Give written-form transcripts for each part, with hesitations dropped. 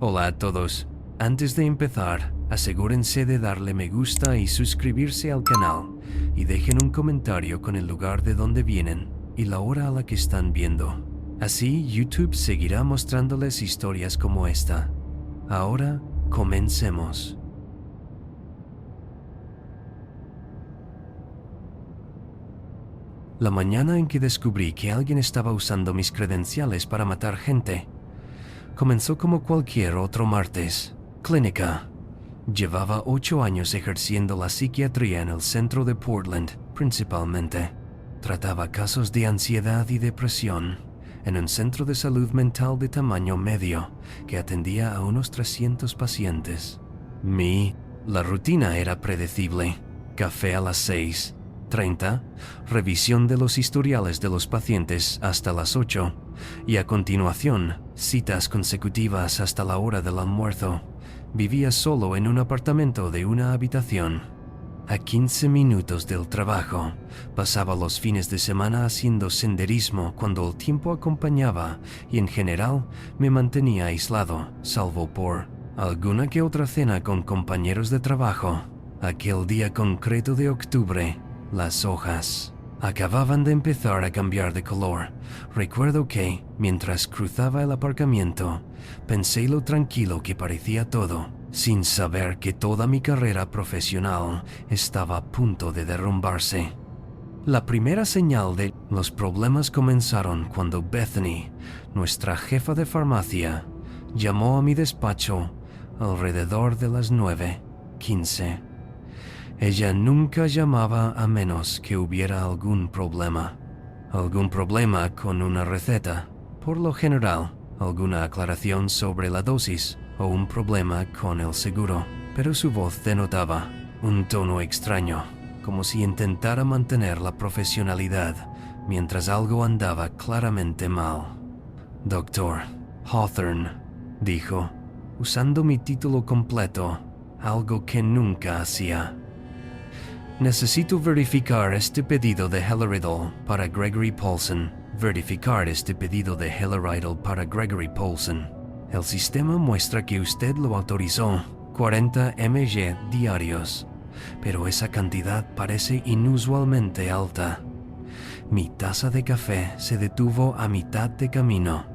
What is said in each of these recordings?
Hola a todos. Antes de empezar, asegúrense de darle me gusta y suscribirse al canal, y dejen un comentario con el lugar de donde vienen y la hora a la que están viendo. Así, YouTube seguirá mostrándoles historias como esta. Ahora, comencemos. La mañana en que descubrí que alguien estaba usando mis credenciales para matar gente, comenzó como cualquier otro martes. Clínica. Llevaba 8 años ejerciendo la psiquiatría en el centro de Portland, principalmente. Trataba casos de ansiedad y depresión en un centro de salud mental de tamaño medio que atendía a unos 300 pacientes. La rutina era predecible. Café a las 6:30, revisión de los historiales de los pacientes hasta las 8, y a continuación, citas consecutivas hasta la hora del almuerzo. Vivía solo en un apartamento de una habitación. A 15 minutos del trabajo, pasaba los fines de semana haciendo senderismo cuando el tiempo acompañaba y en general me mantenía aislado, salvo por alguna que otra cena con compañeros de trabajo. Aquel día concreto de octubre, las hojas acababan de empezar a cambiar de color. Recuerdo que, mientras cruzaba el aparcamiento, pensé lo tranquilo que parecía todo, sin saber que toda mi carrera profesional estaba a punto de derrumbarse. La primera señal de los problemas comenzaron cuando Bethany, nuestra jefa de farmacia, llamó a mi despacho alrededor de las 9:15. Ella nunca llamaba a menos que hubiera algún problema con una receta, por lo general, alguna aclaración sobre la dosis o un problema con el seguro, pero su voz denotaba un tono extraño, como si intentara mantener la profesionalidad mientras algo andaba claramente mal. Dr. Hawthorne, dijo, usando mi título completo, algo que nunca hacía. Necesito verificar este pedido de Heliridol para Gregory Paulson. El sistema muestra que usted lo autorizó, 40 mg diarios, pero esa cantidad parece inusualmente alta. Mi taza de café se detuvo a mitad de camino.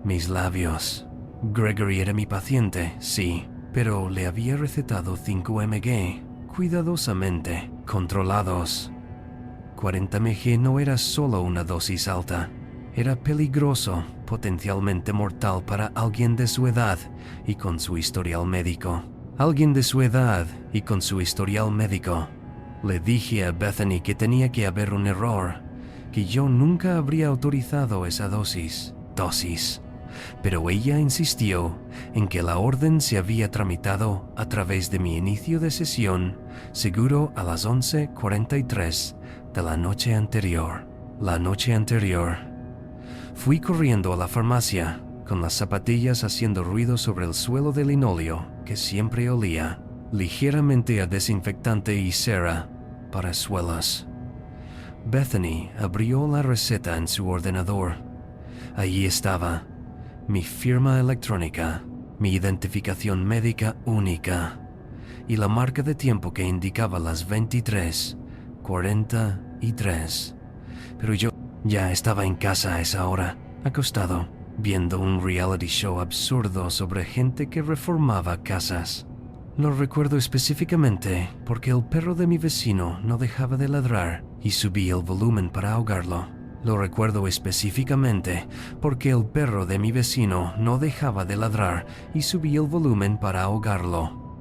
Mis labios. Gregory era mi paciente, sí, pero le había recetado 5 mg. Cuidadosamente, controlados. 40 mg no era solo una dosis alta, era peligroso, potencialmente mortal para alguien de su edad y con su historial médico. Le dije a Bethany que tenía que haber un error, que yo nunca habría autorizado esa dosis. Pero ella insistió en que la orden se había tramitado a través de mi inicio de sesión, seguro a las 11:43 de la noche anterior. Fui corriendo a la farmacia, con las zapatillas haciendo ruido sobre el suelo de linóleo, que siempre olía ligeramente a desinfectante y cera para suelos. Bethany abrió la receta en su ordenador. Allí estaba mi firma electrónica, mi identificación médica única y la marca de tiempo que indicaba las 23:43. Pero yo ya estaba en casa a esa hora, acostado, viendo un reality show absurdo sobre gente que reformaba casas. Lo recuerdo específicamente porque el perro de mi vecino no dejaba de ladrar y subí el volumen para ahogarlo.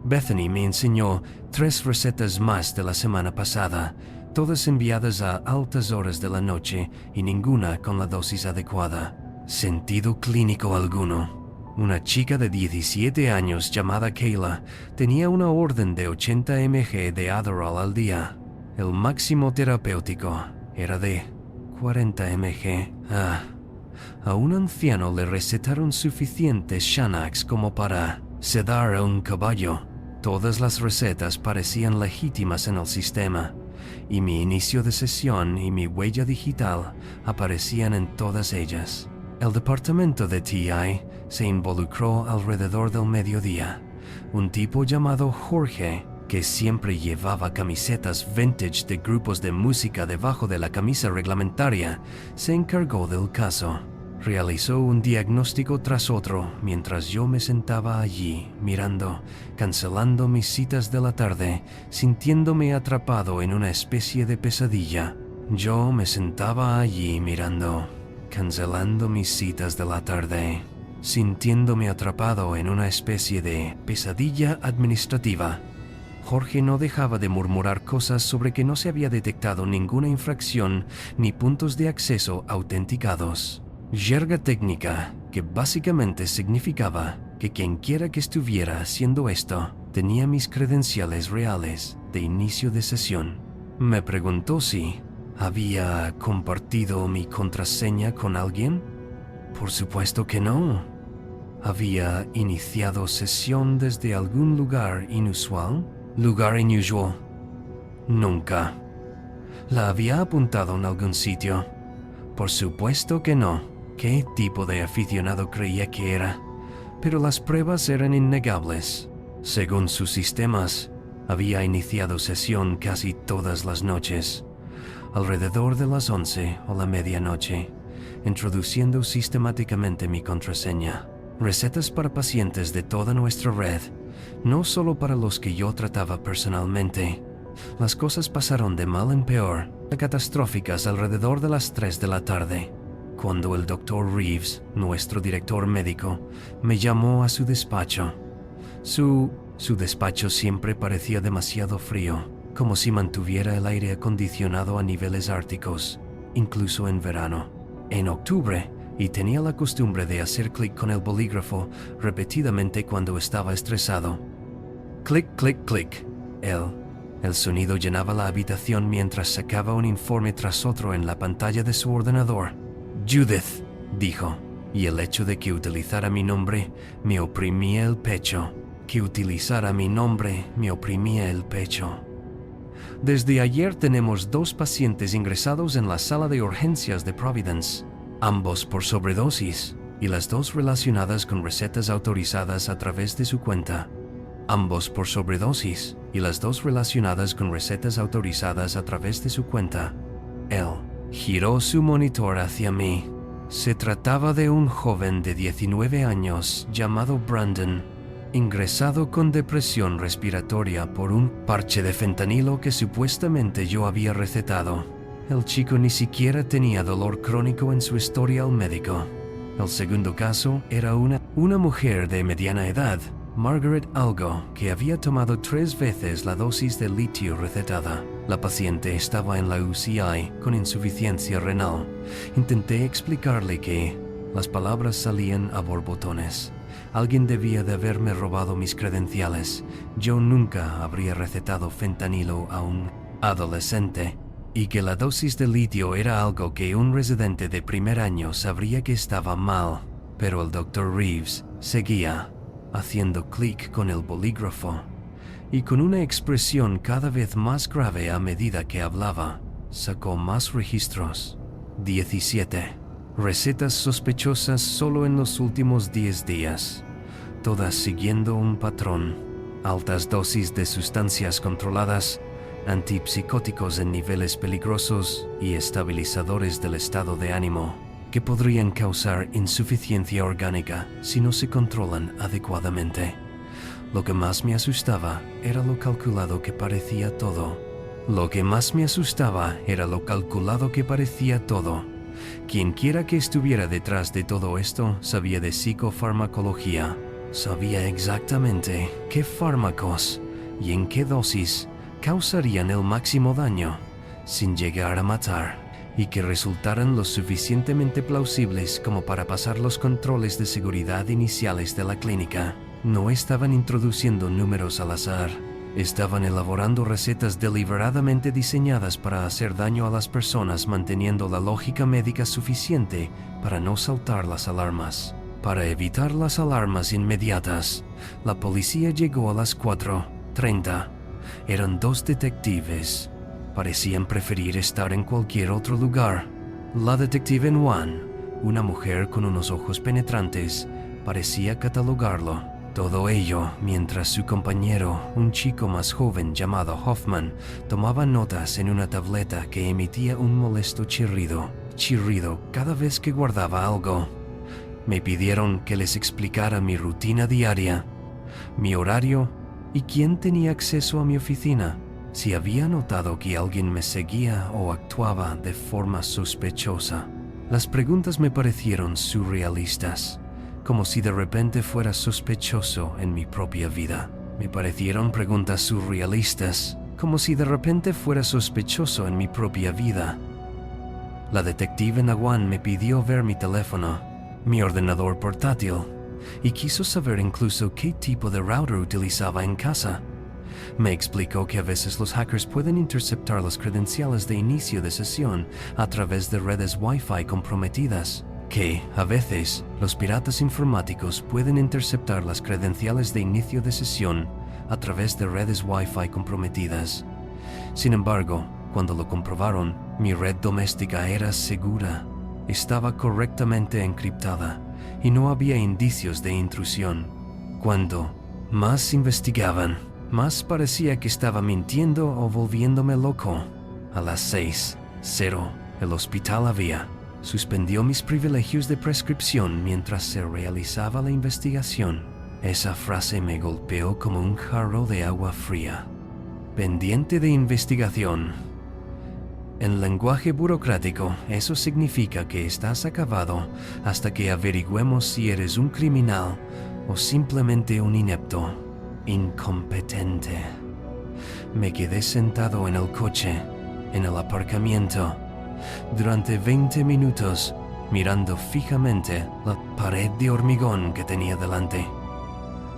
Bethany me enseñó 3 recetas más de la semana pasada, todas enviadas a altas horas de la noche y ninguna con la dosis adecuada. Sentido clínico alguno. Una chica de 17 años llamada Kayla tenía una orden de 80 mg de Adderall al día. El máximo terapéutico era de 40 mg. A un anciano le recetaron suficientes Xanax como para sedar a un caballo. Todas las recetas parecían legítimas en el sistema, y mi inicio de sesión y mi huella digital aparecían en todas ellas. El departamento de TI se involucró alrededor del mediodía. Un tipo llamado Jorge, que siempre llevaba camisetas vintage de grupos de música debajo de la camisa reglamentaria, se encargó del caso. Realizó un diagnóstico tras otro mientras yo me sentaba allí mirando, cancelando mis citas de la tarde, sintiéndome atrapado en una especie de pesadilla. Yo me sentaba allí mirando, cancelando mis citas de la tarde, sintiéndome atrapado en una especie de pesadilla administrativa. Jorge no dejaba de murmurar cosas sobre que no se había detectado ninguna infracción ni puntos de acceso autenticados. Jerga técnica, que básicamente significaba que quienquiera que estuviera haciendo esto tenía mis credenciales reales de inicio de sesión. Me preguntó si había compartido mi contraseña con alguien. Por supuesto que no. ¿Había iniciado sesión desde algún lugar inusual? ¿Lugar inusual? Nunca. ¿La había apuntado en algún sitio? Por supuesto que no. ¿Qué tipo de aficionado creía que era? Pero las pruebas eran innegables. Según sus sistemas, había iniciado sesión casi todas las noches, alrededor de las 11 o la medianoche, introduciendo sistemáticamente mi contraseña. Recetas para pacientes de toda nuestra red, no solo para los que yo trataba personalmente. Las cosas pasaron de mal en peor, catastróficas alrededor de las 3 de la tarde, cuando el Dr. Reeves, nuestro director médico, me llamó a su despacho. Su despacho siempre parecía demasiado frío, como si mantuviera el aire acondicionado a niveles árticos, incluso en verano. En octubre, y tenía la costumbre de hacer clic con el bolígrafo repetidamente cuando estaba estresado. Clic, clic, clic. El sonido llenaba la habitación mientras sacaba un informe tras otro en la pantalla de su ordenador. Judith, dijo, y el hecho de que utilizara mi nombre me oprimía el pecho. Desde ayer tenemos 2 pacientes ingresados en la sala de urgencias de Providence, ambos por sobredosis, y las 2 relacionadas con recetas autorizadas a través de su cuenta. Ambos por sobredosis, y las 2 relacionadas con recetas autorizadas a través de su cuenta. Él giró su monitor hacia mí. Se trataba de un joven de 19 años llamado Brandon, ingresado con depresión respiratoria por un parche de fentanilo que supuestamente yo había recetado. El chico ni siquiera tenía dolor crónico en su historial médico. El segundo caso era una mujer de mediana edad, Margaret Algo, que había tomado 3 veces la dosis de litio recetada. La paciente estaba en la UCI con insuficiencia renal. Intenté explicarle que las palabras salían a borbotones. Alguien debía de haberme robado mis credenciales. Yo nunca habría recetado fentanilo a un adolescente. Y que la dosis de litio era algo que un residente de primer año sabría que estaba mal. Pero el Dr. Reeves seguía haciendo clic con el bolígrafo, y con una expresión cada vez más grave a medida que hablaba, sacó más registros. 17. Recetas sospechosas solo en los últimos 10 días, todas siguiendo un patrón. Altas dosis de sustancias controladas, antipsicóticos en niveles peligrosos y estabilizadores del estado de ánimo, que podrían causar insuficiencia orgánica si no se controlan adecuadamente. Lo que más me asustaba era lo calculado que parecía todo. Quienquiera que estuviera detrás de todo esto sabía de psicofarmacología. Sabía exactamente qué fármacos y en qué dosis causarían el máximo daño, sin llegar a matar, y que resultaran lo suficientemente plausibles como para pasar los controles de seguridad iniciales de la clínica. No estaban introduciendo números al azar. Estaban elaborando recetas deliberadamente diseñadas para hacer daño a las personas, manteniendo la lógica médica suficiente para no saltar las alarmas. Para evitar las alarmas inmediatas, la policía llegó a las 4:30. Eran 2 detectives. Parecían preferir estar en cualquier otro lugar. La detective Nguyen Una mujer con unos ojos penetrantes parecía catalogarlo. Todo ello mientras su compañero, un chico más joven llamado Hoffman, tomaba notas en una tableta que emitía un molesto chirrido cada vez que guardaba algo. Me pidieron que les explicara mi rutina diaria, mi horario y quién tenía acceso a mi oficina, si había notado que alguien me seguía o actuaba de forma sospechosa. Las preguntas me parecieron surrealistas, como si de repente fuera sospechoso en mi propia vida. Me parecieron preguntas surrealistas, como si de repente fuera sospechoso en mi propia vida. La detective Nawan me pidió ver mi teléfono, mi ordenador portátil, y quiso saber incluso qué tipo de router utilizaba en casa. Me explicó que a veces los hackers pueden interceptar las credenciales de inicio de sesión a través de redes Wi-Fi comprometidas, que, a veces, los piratas informáticos pueden interceptar las credenciales de inicio de sesión a través de redes Wi-Fi comprometidas. Sin embargo, cuando lo comprobaron, mi red doméstica era segura, estaba correctamente encriptada y no había indicios de intrusión. Cuando más investigaban, más parecía que estaba mintiendo o volviéndome loco. A las 6:00, el hospital suspendió mis privilegios de prescripción mientras se realizaba la investigación. Esa frase me golpeó como un jarro de agua fría. Pendiente de investigación. En lenguaje burocrático, eso significa que estás acabado hasta que averigüemos si eres un criminal o simplemente un inepto, incompetente. Me quedé sentado en el coche, en el aparcamiento, durante 20 minutos, mirando fijamente la pared de hormigón que tenía delante,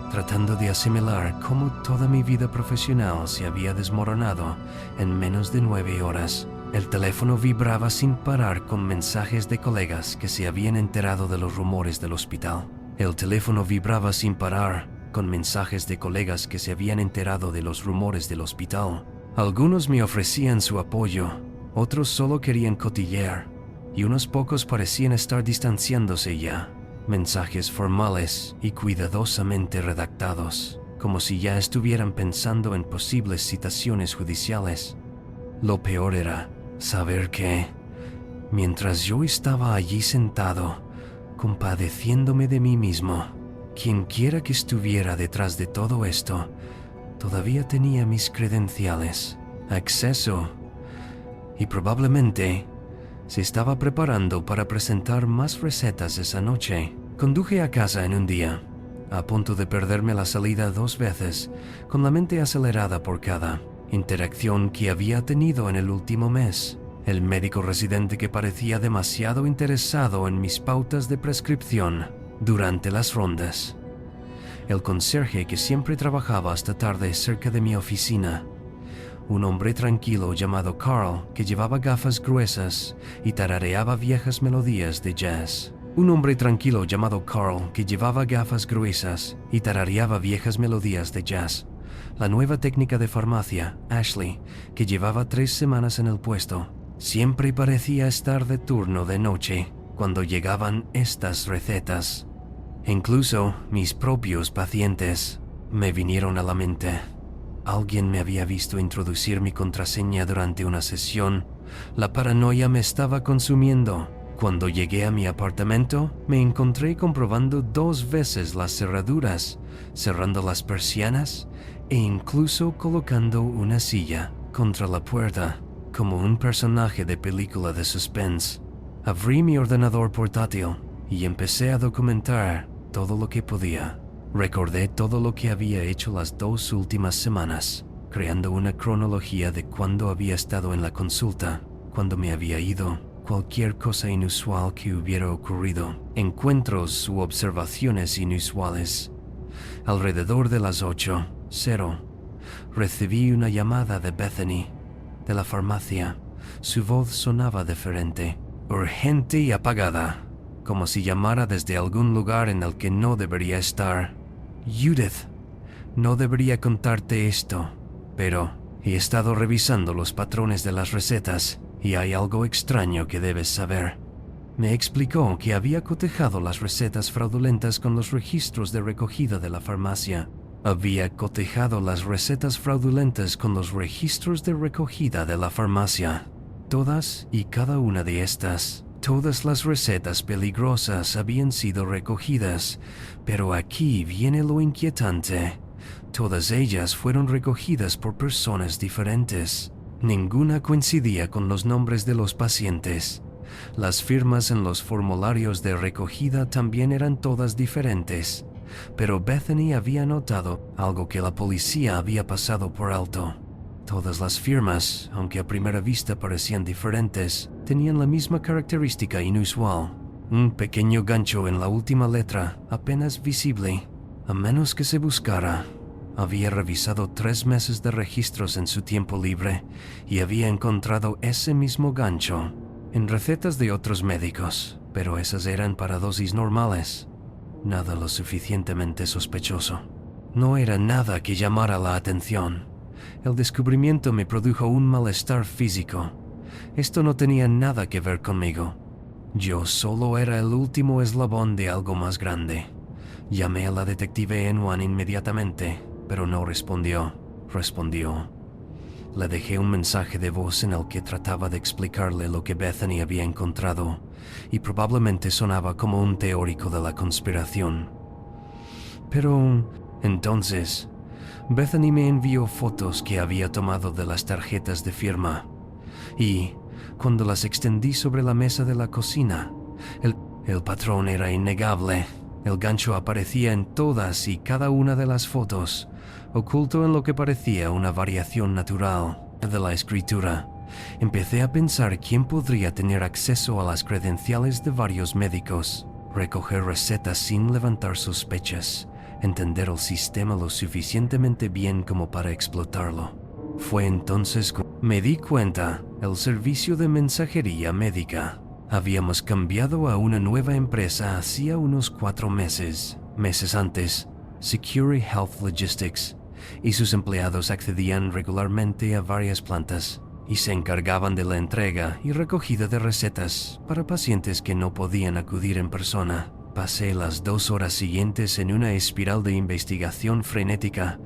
tratando de asimilar cómo toda mi vida profesional se había desmoronado en menos de 9 horas. El teléfono vibraba sin parar con mensajes de colegas que se habían enterado de los rumores del hospital. El teléfono vibraba sin parar con mensajes de colegas que se habían enterado de los rumores del hospital. Algunos me ofrecían su apoyo, otros solo querían cotillear, y unos pocos parecían estar distanciándose ya. Mensajes formales y cuidadosamente redactados, como si ya estuvieran pensando en posibles citaciones judiciales. Lo peor era saber que, mientras yo estaba allí sentado, compadeciéndome de mí mismo, quienquiera que estuviera detrás de todo esto, todavía tenía mis credenciales, acceso, y probablemente se estaba preparando para presentar más recetas esa noche. Conduje a casa en un día, a punto de perderme la salida 2 veces, con la mente acelerada por cada interacción que había tenido en el último mes. El médico residente que parecía demasiado interesado en mis pautas de prescripción durante las rondas. El conserje que siempre trabajaba hasta tarde cerca de mi oficina. Un hombre tranquilo llamado Carl que llevaba gafas gruesas y tarareaba viejas melodías de jazz. Un hombre tranquilo llamado Carl que llevaba gafas gruesas y tarareaba viejas melodías de jazz. La nueva técnica de farmacia, Ashley, que llevaba 3 semanas en el puesto, siempre parecía estar de turno de noche cuando llegaban estas recetas. Incluso mis propios pacientes me vinieron a la mente. Alguien me había visto introducir mi contraseña durante una sesión. La paranoia me estaba consumiendo. Cuando llegué a mi apartamento, me encontré comprobando 2 veces las cerraduras, cerrando las persianas e incluso colocando una silla contra la puerta, como un personaje de película de suspense. Abrí mi ordenador portátil y empecé a documentar todo lo que podía. Recordé todo lo que había hecho las 2 últimas semanas, creando una cronología de cuándo había estado en la consulta, cuándo me había ido, cualquier cosa inusual que hubiera ocurrido, encuentros u observaciones inusuales. Alrededor de las 8:00, recibí una llamada de Bethany, de la farmacia. Su voz sonaba diferente, urgente y apagada, como si llamara desde algún lugar en el que no debería estar. Judith, no debería contarte esto, pero he estado revisando los patrones de las recetas y hay algo extraño que debes saber. Me explicó que había cotejado las recetas fraudulentas con los registros de recogida de la farmacia. Había cotejado las recetas fraudulentas con los registros de recogida de la farmacia. Todas y cada una de estas. Todas las recetas peligrosas habían sido recogidas, pero aquí viene lo inquietante. Todas ellas fueron recogidas por personas diferentes. Ninguna coincidía con los nombres de los pacientes. Las firmas en los formularios de recogida también eran todas diferentes, pero Bethany había notado algo que la policía había pasado por alto. Todas las firmas, aunque a primera vista parecían diferentes, tenían la misma característica inusual: un pequeño gancho en la última letra, apenas visible, a menos que se buscara. Había revisado 3 meses de registros en su tiempo libre y había encontrado ese mismo gancho en recetas de otros médicos, pero esas eran para dosis normales. Nada lo suficientemente sospechoso. No era nada que llamara la atención. El descubrimiento me produjo un malestar físico. Esto no tenía nada que ver conmigo. Yo solo era el último eslabón de algo más grande. Llamé a la detective Enwan inmediatamente, pero no respondió. Le dejé un mensaje de voz en el que trataba de explicarle lo que Bethany había encontrado, y probablemente sonaba como un teórico de la conspiración. Pero entonces, Bethany me envió fotos que había tomado de las tarjetas de firma, y cuando las extendí sobre la mesa de la cocina, el patrón era innegable. El gancho aparecía en todas y cada una de las fotos, oculto en lo que parecía una variación natural de la escritura. Empecé a pensar quién podría tener acceso a las credenciales de varios médicos, recoger recetas sin levantar sospechas, entender el sistema lo suficientemente bien como para explotarlo. Fue entonces que me di cuenta: el servicio de mensajería médica. Habíamos cambiado a una nueva empresa hacía unos 4 meses. Meses antes, Security Health Logistics, y sus empleados accedían regularmente a varias plantas y se encargaban de la entrega y recogida de recetas para pacientes que no podían acudir en persona. Pasé las 2 horas siguientes en una espiral de investigación frenética,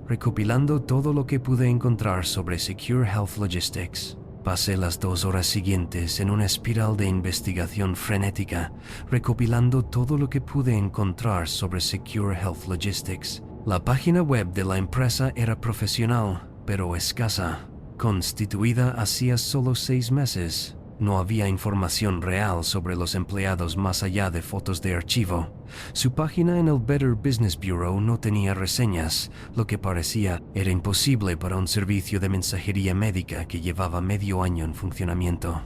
recopilando todo lo que pude encontrar sobre Secure Health Logistics. Pasé las 2 horas siguientes en una espiral de investigación frenética, recopilando todo lo que pude encontrar sobre Secure Health Logistics. La página web de la empresa era profesional, pero escasa. Constituida hacía solo 6 meses. No había información real sobre los empleados más allá de fotos de archivo. Su página en el Better Business Bureau no tenía reseñas, lo que parecía era imposible para un servicio de mensajería médica que llevaba medio año en funcionamiento.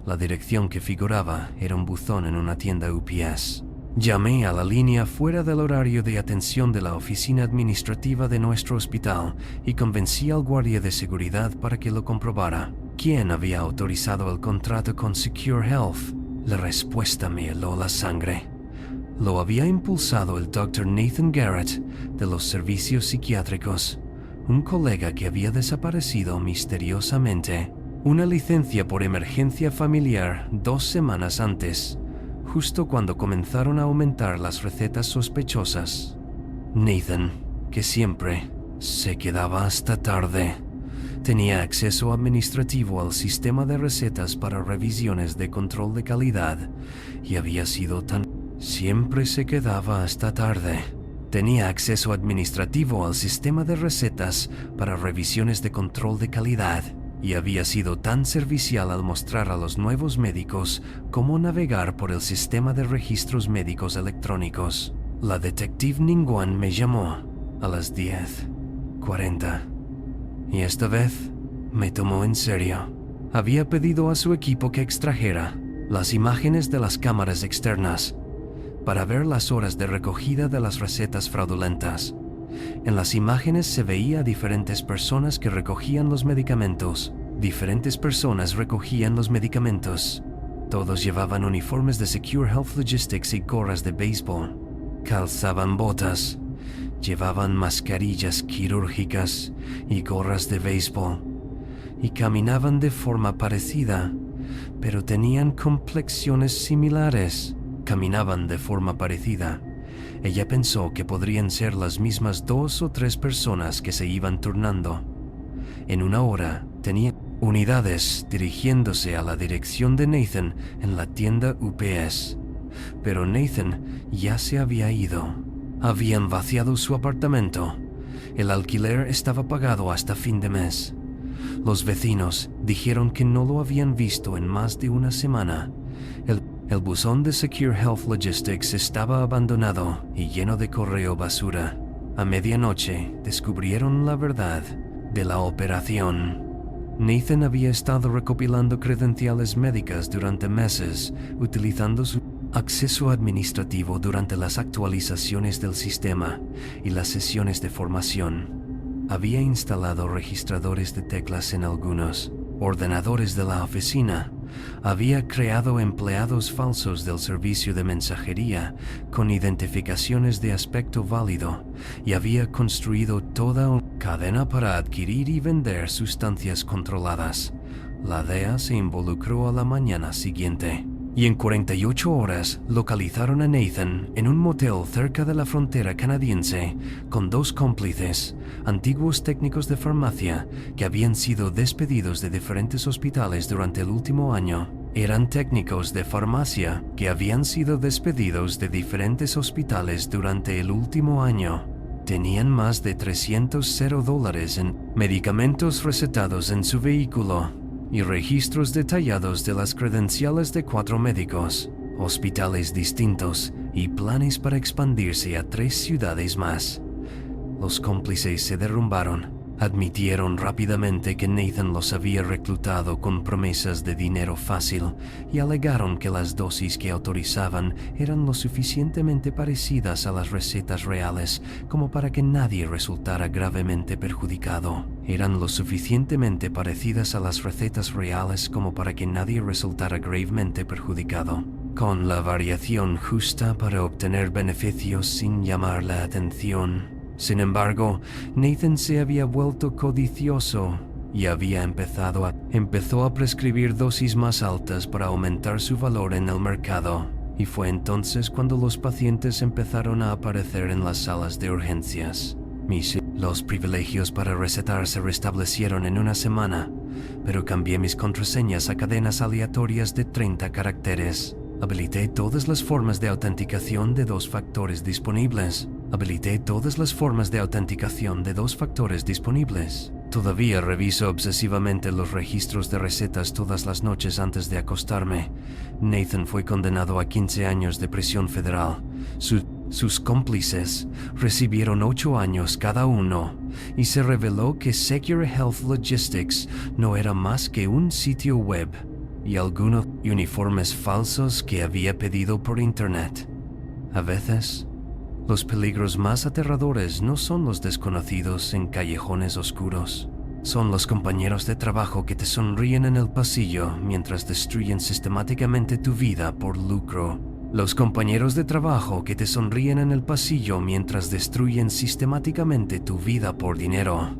La dirección que figuraba era un buzón en una tienda UPS. Llamé a la línea fuera del horario de atención de la oficina administrativa de nuestro hospital y convencí al guardia de seguridad para que lo comprobara. ¿Quién había autorizado el contrato con Secure Health? La respuesta me heló la sangre. Lo había impulsado el Dr. Nathan Garrett, de los servicios psiquiátricos, un colega que había desaparecido misteriosamente. Una licencia por emergencia familiar 2 semanas antes, justo cuando comenzaron a aumentar las recetas sospechosas. Nathan, que siempre se quedaba hasta tarde, tenía acceso administrativo al sistema de recetas para revisiones de control de calidad y había sido tan... Siempre se quedaba hasta tarde. Tenía acceso administrativo al sistema de recetas para revisiones de control de calidad y había sido tan servicial al mostrar a los nuevos médicos cómo navegar por el sistema de registros médicos electrónicos. La detective Ningguan me llamó a las 10:40 y esta vez me tomó en serio. Había pedido a su equipo que extrajera las imágenes de las cámaras externas para ver las horas de recogida de las recetas fraudulentas. En las imágenes se veía a diferentes personas que recogían los medicamentos. Diferentes personas recogían los medicamentos. Todos llevaban uniformes de Secure Health Logistics y gorras de béisbol. Calzaban botas. Llevaban mascarillas quirúrgicas y gorras de béisbol. Y caminaban de forma parecida, pero tenían complexiones similares. Caminaban de forma parecida. Ella pensó que podrían ser las mismas 2 o 3 personas que se iban turnando. En una hora tenía unidades dirigiéndose a la dirección de Nathan en la tienda UPS. Pero Nathan ya se había ido. Habían vaciado su apartamento. El alquiler estaba pagado hasta fin de mes. Los vecinos dijeron que no lo habían visto en más de una semana. El buzón de Secure Health Logistics estaba abandonado y lleno de correo basura. A medianoche descubrieron la verdad de la operación. Nathan había estado recopilando credenciales médicas durante meses, utilizando su acceso administrativo durante las actualizaciones del sistema y las sesiones de formación. Había instalado registradores de teclas en algunos ordenadores de la oficina. Había creado empleados falsos del servicio de mensajería con identificaciones de aspecto válido y había construido toda una cadena para adquirir y vender sustancias controladas. La DEA se involucró a la mañana siguiente y en 48 horas localizaron a Nathan en un motel cerca de la frontera canadiense con 2 cómplices, antiguos técnicos de farmacia que habían sido despedidos de diferentes hospitales durante el último año. Eran técnicos de farmacia que habían sido despedidos de diferentes hospitales durante el último año. Tenían más de $300 en medicamentos recetados en su vehículo y registros detallados de las credenciales de 4 médicos, hospitales distintos y planes para expandirse a 3 ciudades más. Los cómplices se derrumbaron. Admitieron rápidamente que Nathan los había reclutado con promesas de dinero fácil y alegaron que las dosis que autorizaban eran lo suficientemente parecidas a las recetas reales como para que nadie resultara gravemente perjudicado. Eran lo suficientemente parecidas a las recetas reales como para que nadie resultara gravemente perjudicado, con la variación justa para obtener beneficios sin llamar la atención. Sin embargo, Nathan se había vuelto codicioso y empezó a prescribir dosis más altas para aumentar su valor en el mercado. Y fue entonces cuando los pacientes empezaron a aparecer en las salas de urgencias. Los privilegios para recetar se restablecieron en una semana, pero cambié mis contraseñas a cadenas aleatorias de 30 caracteres. Habilité todas las formas de autenticación de 2 factores disponibles. Todavía reviso obsesivamente los registros de recetas todas las noches antes de acostarme. Nathan fue condenado a 15 años de prisión federal. Sus cómplices recibieron 8 años cada uno, y se reveló que Secure Health Logistics no era más que un sitio web y algunos uniformes falsos que había pedido por internet. A veces, los peligros más aterradores no son los desconocidos en callejones oscuros. Son los compañeros de trabajo que te sonríen en el pasillo mientras destruyen sistemáticamente tu vida por lucro. Los compañeros de trabajo que te sonríen en el pasillo mientras destruyen sistemáticamente tu vida por dinero.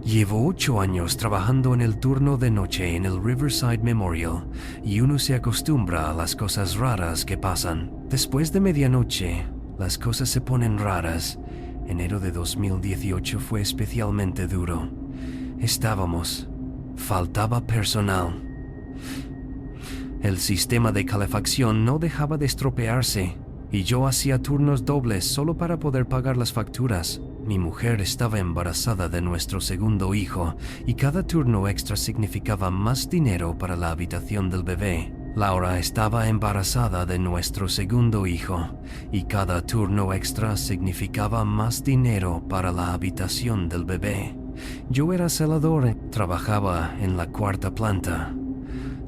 Llevo 8 años trabajando en el turno de noche en el Riverside Memorial y uno se acostumbra a las cosas raras que pasan. Después de medianoche, las cosas se ponen raras. Enero de 2018 fue especialmente duro. Faltaba personal. El sistema de calefacción no dejaba de estropearse y yo hacía turnos dobles solo para poder pagar las facturas. Mi mujer estaba embarazada de nuestro segundo hijo y cada turno extra significaba más dinero para la habitación del bebé. Laura estaba embarazada de nuestro segundo hijo y cada turno extra significaba más dinero para la habitación del bebé. Yo era celador, trabajaba en la 4ª planta,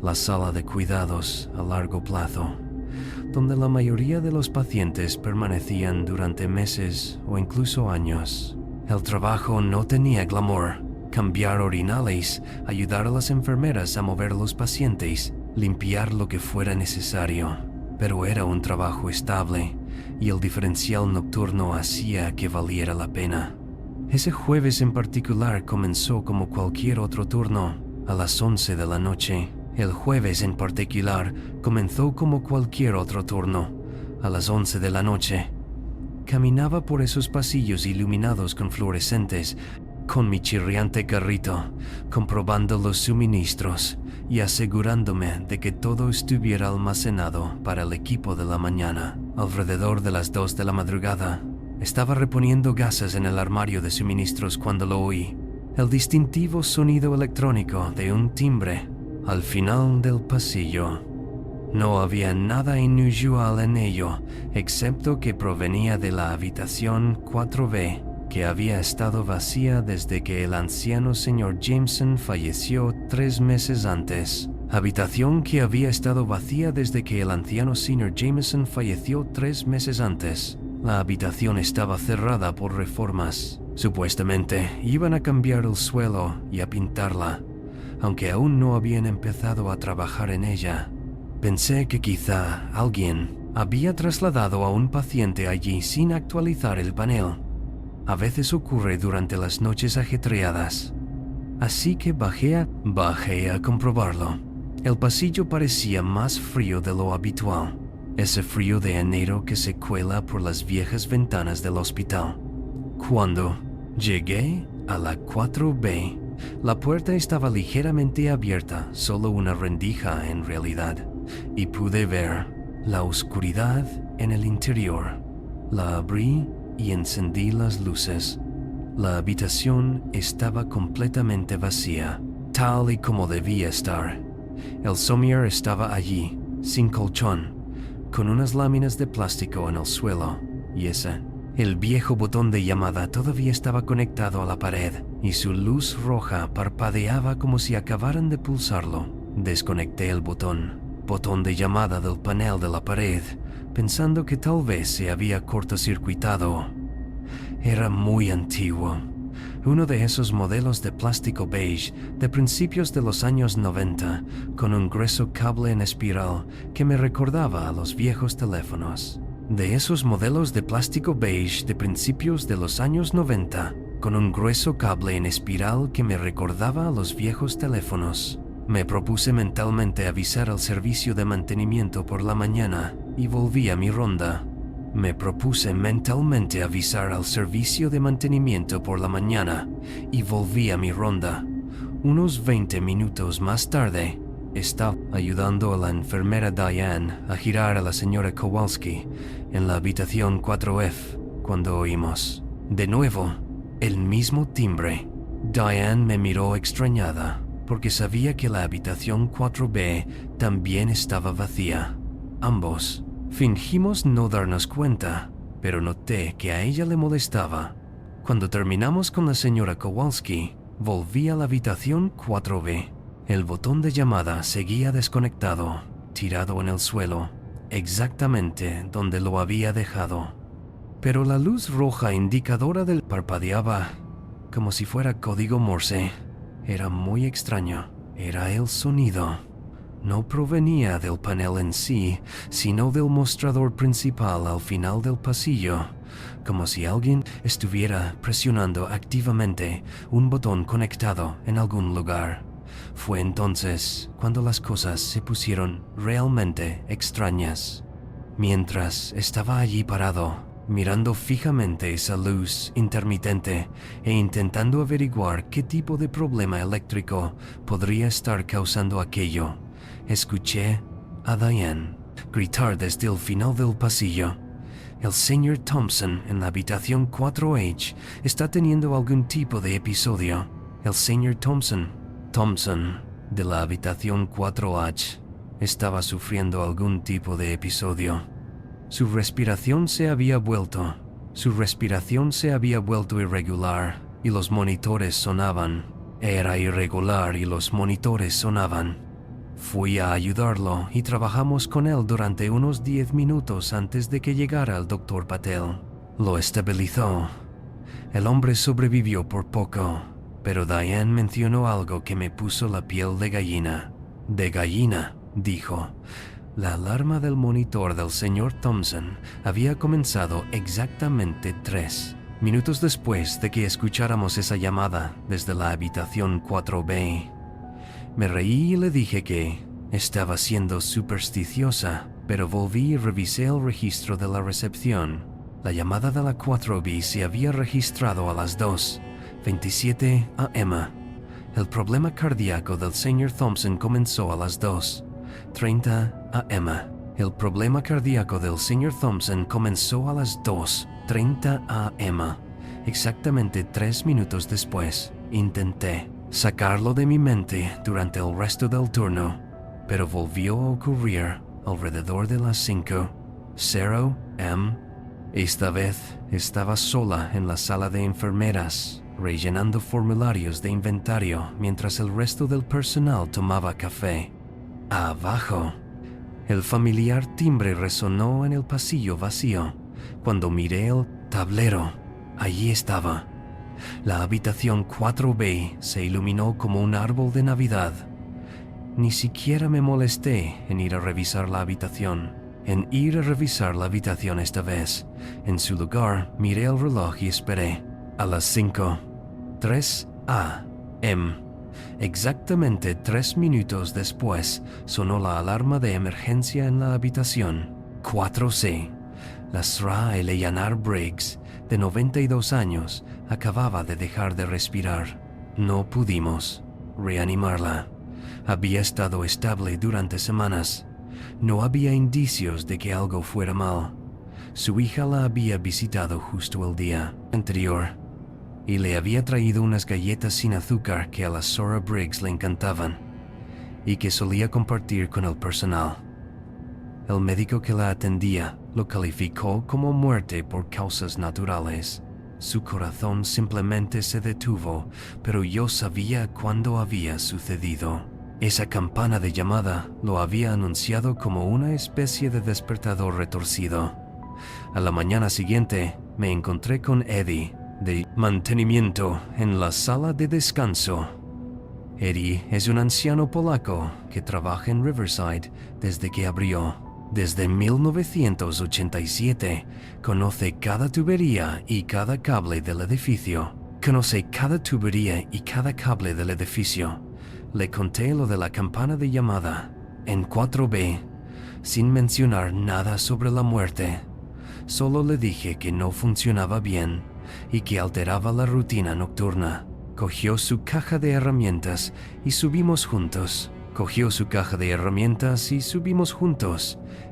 la sala de cuidados a largo plazo, donde la mayoría de los pacientes permanecían durante meses o incluso años. El trabajo no tenía glamour. Cambiar orinales, ayudar a las enfermeras a mover a los pacientes, limpiar lo que fuera necesario. Pero era un trabajo estable y el diferencial nocturno hacía que valiera la pena. Ese jueves en particular comenzó como cualquier otro turno, a las 11 de la noche. El jueves en particular comenzó como cualquier otro turno, a las 11 de la noche. Caminaba por esos pasillos iluminados con fluorescentes, con mi chirriante carrito, comprobando los suministros y asegurándome de que todo estuviera almacenado para el equipo de la mañana. Alrededor de las 2 de la madrugada, estaba reponiendo gasas en el armario de suministros cuando lo oí. El distintivo sonido electrónico de un timbre al final del pasillo. No había nada inusual en ello, excepto que provenía de la habitación 4B, que había estado vacía desde que el anciano señor Jameson falleció 3 meses antes. Habitación que había estado vacía desde que el anciano señor Jameson falleció 3 meses antes. La habitación estaba cerrada por reformas. Supuestamente iban a cambiar el suelo y a pintarla, aunque aún no habían empezado a trabajar en ella. Pensé que quizá alguien había trasladado a un paciente allí sin actualizar el panel. A veces ocurre durante las noches ajetreadas. Así que bajé a comprobarlo. El pasillo parecía más frío de lo habitual. Ese frío de enero que se cuela por las viejas ventanas del hospital. Cuando llegué a la 4B, la puerta estaba ligeramente abierta, solo una rendija en realidad, y pude ver la oscuridad en el interior. La abrí y encendí las luces. La habitación estaba completamente vacía, tal y como debía estar. El somier estaba allí, sin colchón, con unas láminas de plástico en el suelo, y el viejo botón de llamada todavía estaba conectado a la pared, y su luz roja parpadeaba como si acabaran de pulsarlo. Desconecté el botón de llamada del panel de la pared, pensando que tal vez se había cortocircuitado. Era muy antiguo. Uno de esos modelos de plástico beige de principios de los años 90, con un grueso cable en espiral que me recordaba a los viejos teléfonos. De esos modelos de plástico beige de principios de los años 90, con un grueso cable en espiral que me recordaba a los viejos teléfonos. Me propuse mentalmente avisar al servicio de mantenimiento por la mañana y volví a mi ronda. Me propuse mentalmente avisar al servicio de mantenimiento por la mañana y volví a mi ronda. Unos 20 minutos más tarde, estaba ayudando a la enfermera Diane a girar a la señora Kowalski en la habitación 4F cuando oímos, de nuevo, el mismo timbre. Diane me miró extrañada porque sabía que la habitación 4B también estaba vacía. Ambos fingimos no darnos cuenta, pero noté que a ella le molestaba. Cuando terminamos con la señora Kowalski, volví a la habitación 4B. El botón de llamada seguía desconectado, tirado en el suelo, exactamente donde lo había dejado. Pero la luz roja indicadora del parpadeaba como si fuera código Morse. Era muy extraño. Era el sonido. No provenía del panel en sí, sino del mostrador principal al final del pasillo, como si alguien estuviera presionando activamente un botón conectado en algún lugar. Fue entonces cuando las cosas se pusieron realmente extrañas. Mientras estaba allí parado, mirando fijamente esa luz intermitente e intentando averiguar qué tipo de problema eléctrico podría estar causando aquello, escuché a Diane gritar desde el final del pasillo: «El señor Thompson en la habitación 4H está teniendo algún tipo de episodio. El señor Thompson de la habitación 4H estaba sufriendo algún tipo de episodio. Su respiración se había vuelto irregular y los monitores sonaban. Era irregular y los monitores sonaban. Fui a ayudarlo y trabajamos con él durante unos 10 minutos antes de que llegara el doctor Patel. Lo estabilizó. El hombre sobrevivió por poco, pero Diane mencionó algo que me puso la piel de gallina. «De gallina», dijo. La alarma del monitor del señor Thompson había comenzado exactamente 3 Minutos después de que escucháramos esa llamada desde la habitación 4B, me reí y le dije que estaba siendo supersticiosa, pero volví y revisé el registro de la recepción. La llamada de la 4B se había registrado a las 2:27 am. El problema cardíaco del señor Thompson comenzó a las 2:30 am. El problema cardíaco del señor Thompson comenzó a las 2:30 am. Exactamente 3 minutos después. Intenté sacarlo de mi mente durante el resto del turno, pero volvió a ocurrir alrededor de las 5:00 am. Esta vez estaba sola en la sala de enfermeras, rellenando formularios de inventario mientras el resto del personal tomaba café. Abajo, el familiar timbre resonó en el pasillo vacío. Cuando miré el tablero, allí estaba. La habitación 4B se iluminó como un árbol de Navidad. Ni siquiera me molesté en ir a revisar la habitación. Esta vez. En su lugar, miré el reloj y esperé. A las 5:03 am. Exactamente 3 minutos después, sonó la alarma de emergencia en la habitación 4C. La Sra. Eleanor Briggs, de 92 años, acababa de dejar de respirar. No pudimos reanimarla. Había estado estable durante semanas. No había indicios de que algo fuera mal. Su hija la había visitado justo el día anterior y le había traído unas galletas sin azúcar que a la Sra. Briggs le encantaban y que solía compartir con el personal. El médico que la atendía lo calificó como muerte por causas naturales. Su corazón simplemente se detuvo, pero yo sabía cuándo había sucedido. Esa campana de llamada lo había anunciado como una especie de despertador retorcido. A la mañana siguiente me encontré con Eddie, de mantenimiento, en la sala de descanso. Eddie es un anciano polaco que trabaja en Riverside desde que abrió. Desde 1987 conoce cada tubería y cada cable del edificio. Le conté lo de la campana de llamada en 4B, sin mencionar nada sobre la muerte. Solo le dije que no funcionaba bien y que alteraba la rutina nocturna. Cogió su caja de herramientas y subimos juntos.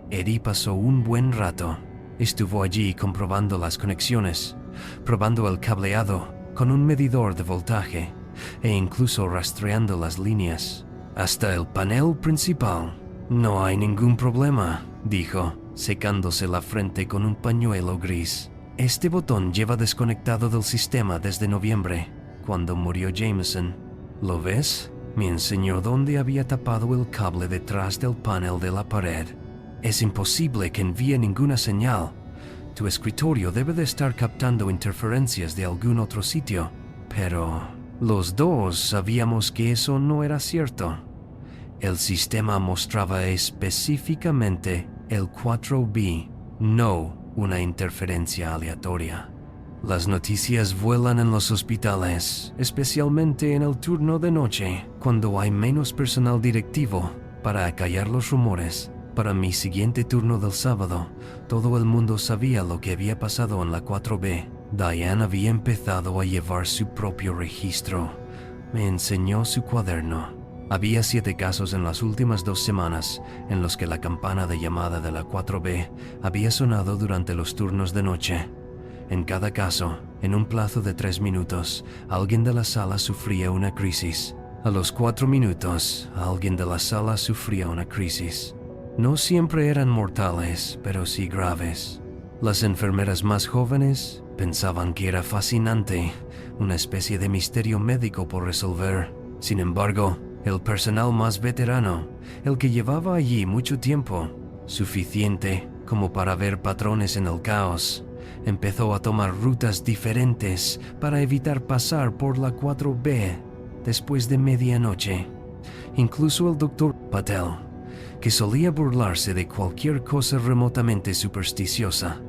Eddie pasó un buen rato. Estuvo allí comprobando las conexiones, probando el cableado con un medidor de voltaje e incluso rastreando las líneas hasta el panel principal. No hay ningún problema, dijo, secándose la frente con un pañuelo gris. Este botón lleva desconectado del sistema desde noviembre, cuando murió Jameson. ¿Lo ves? Me enseñó dónde había tapado el cable detrás del panel de la pared. Es imposible que envíe ninguna señal. Tu escritorio debe de estar captando interferencias de algún otro sitio, pero los dos sabíamos que eso no era cierto. El sistema mostraba específicamente el 4B, no una interferencia aleatoria. Las noticias vuelan en los hospitales, especialmente en el turno de noche, cuando hay menos personal directivo para acallar los rumores. Para mi siguiente turno del sábado, todo el mundo sabía lo que había pasado en la 4B. Diane había empezado a llevar su propio registro. Me enseñó su cuaderno. Había 7 casos en las últimas 2 semanas en los que la campana de llamada de la 4B había sonado durante los turnos de noche. En cada caso, en un plazo de 3 minutos, alguien de la sala sufría una crisis. A los 4 minutos, alguien de la sala sufría una crisis. No siempre eran mortales, pero sí graves. Las enfermeras más jóvenes pensaban que era fascinante, una especie de misterio médico por resolver. Sin embargo, el personal más veterano, el que llevaba allí mucho tiempo, suficiente como para ver patrones en el caos, empezó a tomar rutas diferentes para evitar pasar por la 4B después de medianoche. Incluso el Dr. Patel, que solía burlarse de cualquier cosa remotamente supersticiosa,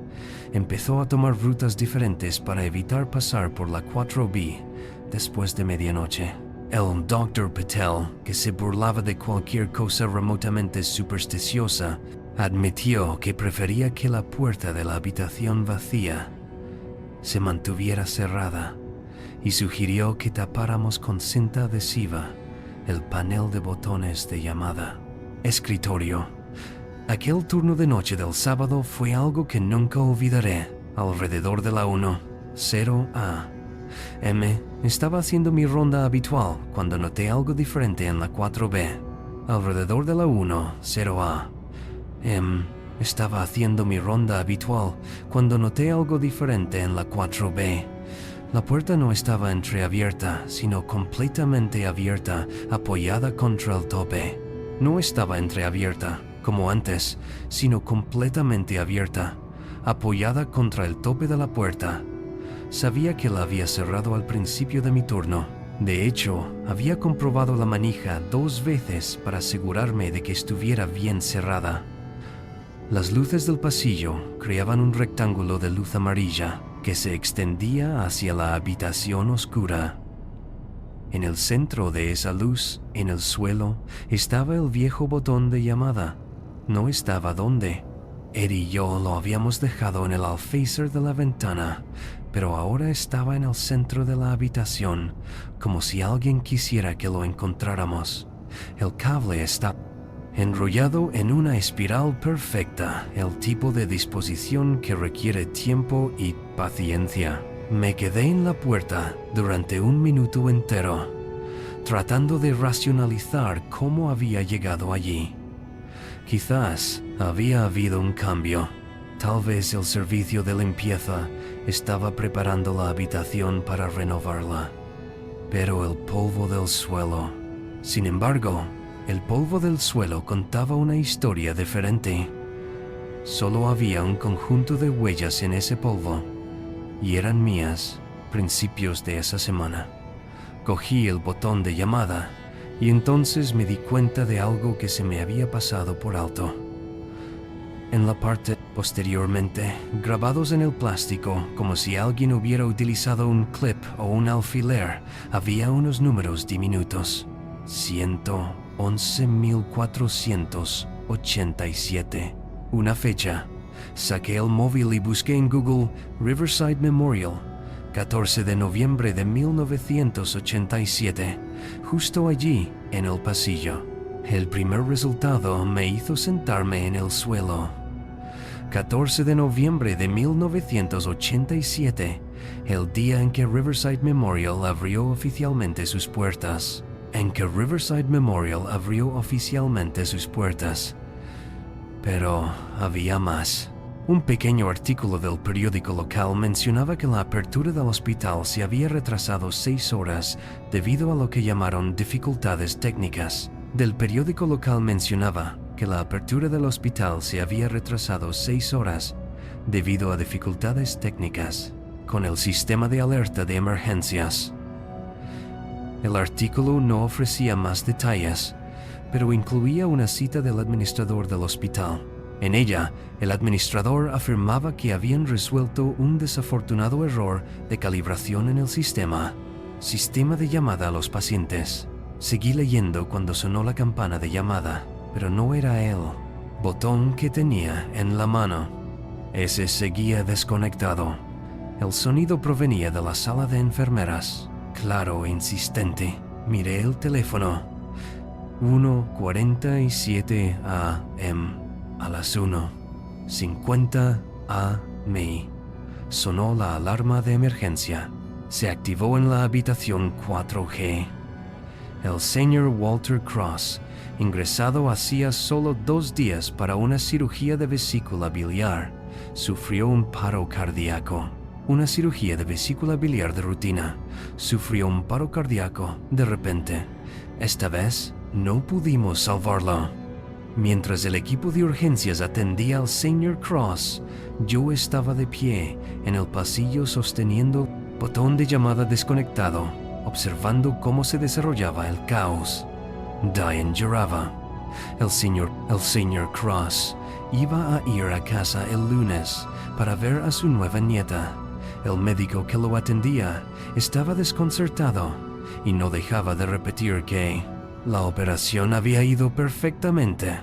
Empezó a tomar rutas diferentes para evitar pasar por la 4B después de medianoche. El Dr. Patel, que se burlaba de cualquier cosa remotamente supersticiosa, admitió que prefería que la puerta de la habitación vacía se mantuviera cerrada y sugirió que tapáramos con cinta adhesiva el panel de botones de llamada. Escritorio. Aquel turno de noche del sábado fue algo que nunca olvidaré. Alrededor de la 1:0 a.m. estaba haciendo mi ronda habitual cuando noté algo diferente en la 4B. Alrededor de la 1:0 a.m. estaba haciendo mi ronda habitual cuando noté algo diferente en la 4B. La puerta no estaba entreabierta, sino completamente abierta, apoyada contra el tope. No estaba entreabierta, como antes, sino completamente abierta, apoyada contra el tope de la puerta. Sabía que la había cerrado al principio de mi turno. De hecho, había comprobado la manija 2 veces para asegurarme de que estuviera bien cerrada. Las luces del pasillo creaban un rectángulo de luz amarilla que se extendía hacia la habitación oscura. En el centro de esa luz, en el suelo, estaba el viejo botón de llamada. No estaba donde. Ed y yo lo habíamos dejado en el alféizar de la ventana, pero ahora estaba en el centro de la habitación, como si alguien quisiera que lo encontráramos. El cable está enrollado en una espiral perfecta, el tipo de disposición que requiere tiempo y paciencia. Me quedé en la puerta durante 1 minuto entero, tratando de racionalizar cómo había llegado allí. Quizás había habido un cambio. Tal vez el servicio de limpieza estaba preparando la habitación para renovarla. Pero el polvo del suelo. Sin embargo, el polvo del suelo contaba una historia diferente. Solo había un conjunto de huellas en ese polvo, y eran mías, principios de esa semana. Cogí el botón de llamada, y entonces me di cuenta de algo que se me había pasado por alto. En la parte posteriormente, grabados en el plástico, como si alguien hubiera utilizado un clip o un alfiler, había unos números diminutos. 111.487. Una fecha. Saqué el móvil y busqué en Google Riverside Memorial, 14 de noviembre de 1987, justo allí en el pasillo. El primer resultado me hizo sentarme en el suelo. 14 de noviembre de 1987, el día en que Riverside Memorial abrió oficialmente sus puertas. Pero había más. Un pequeño artículo del periódico local mencionaba que la apertura del hospital se había retrasado 6 horas debido a lo que llamaron dificultades técnicas. Del periódico local mencionaba que la apertura del hospital se había retrasado 6 horas debido a dificultades técnicas con el sistema de alerta de emergencias. El artículo no ofrecía más detalles, pero incluía una cita del administrador del hospital. En ella, el administrador afirmaba que habían resuelto un desafortunado error de calibración en el sistema de llamada a los pacientes. Seguí leyendo cuando sonó la campana de llamada, pero no era el botón que tenía en la mano. Ese seguía desconectado. El sonido provenía de la sala de enfermeras. Claro e insistente. Miré el teléfono. 1:47 a.m. A las 1:50 a.m. sonó la alarma de emergencia. Se activó en la habitación 4G. El señor Walter Cross, ingresado hacía solo 2 días para una cirugía de vesícula biliar, sufrió un paro cardíaco. Una cirugía de vesícula biliar de rutina. Sufrió un paro cardíaco de repente. Esta vez no pudimos salvarlo. Mientras el equipo de urgencias atendía al señor Cross, yo estaba de pie en el pasillo sosteniendo el botón de llamada desconectado, observando cómo se desarrollaba el caos. Diane lloraba. El señor Cross iba a ir a casa el lunes para ver a su nueva nieta. El médico que lo atendía estaba desconcertado y no dejaba de repetir que la operación había ido perfectamente.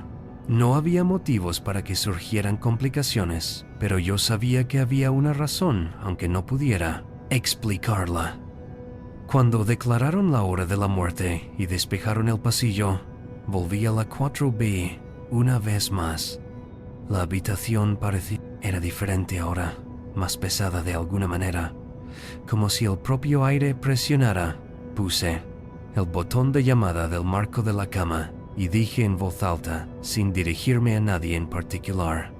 No había motivos para que surgieran complicaciones, pero yo sabía que había una razón, aunque no pudiera explicarla. Cuando declararon la hora de la muerte y despejaron el pasillo, volví a la 4B una vez más. La habitación era diferente ahora, más pesada de alguna manera, como si el propio aire presionara. Puse el botón de llamada del marco de la cama y dije en voz alta, sin dirigirme a nadie en particular: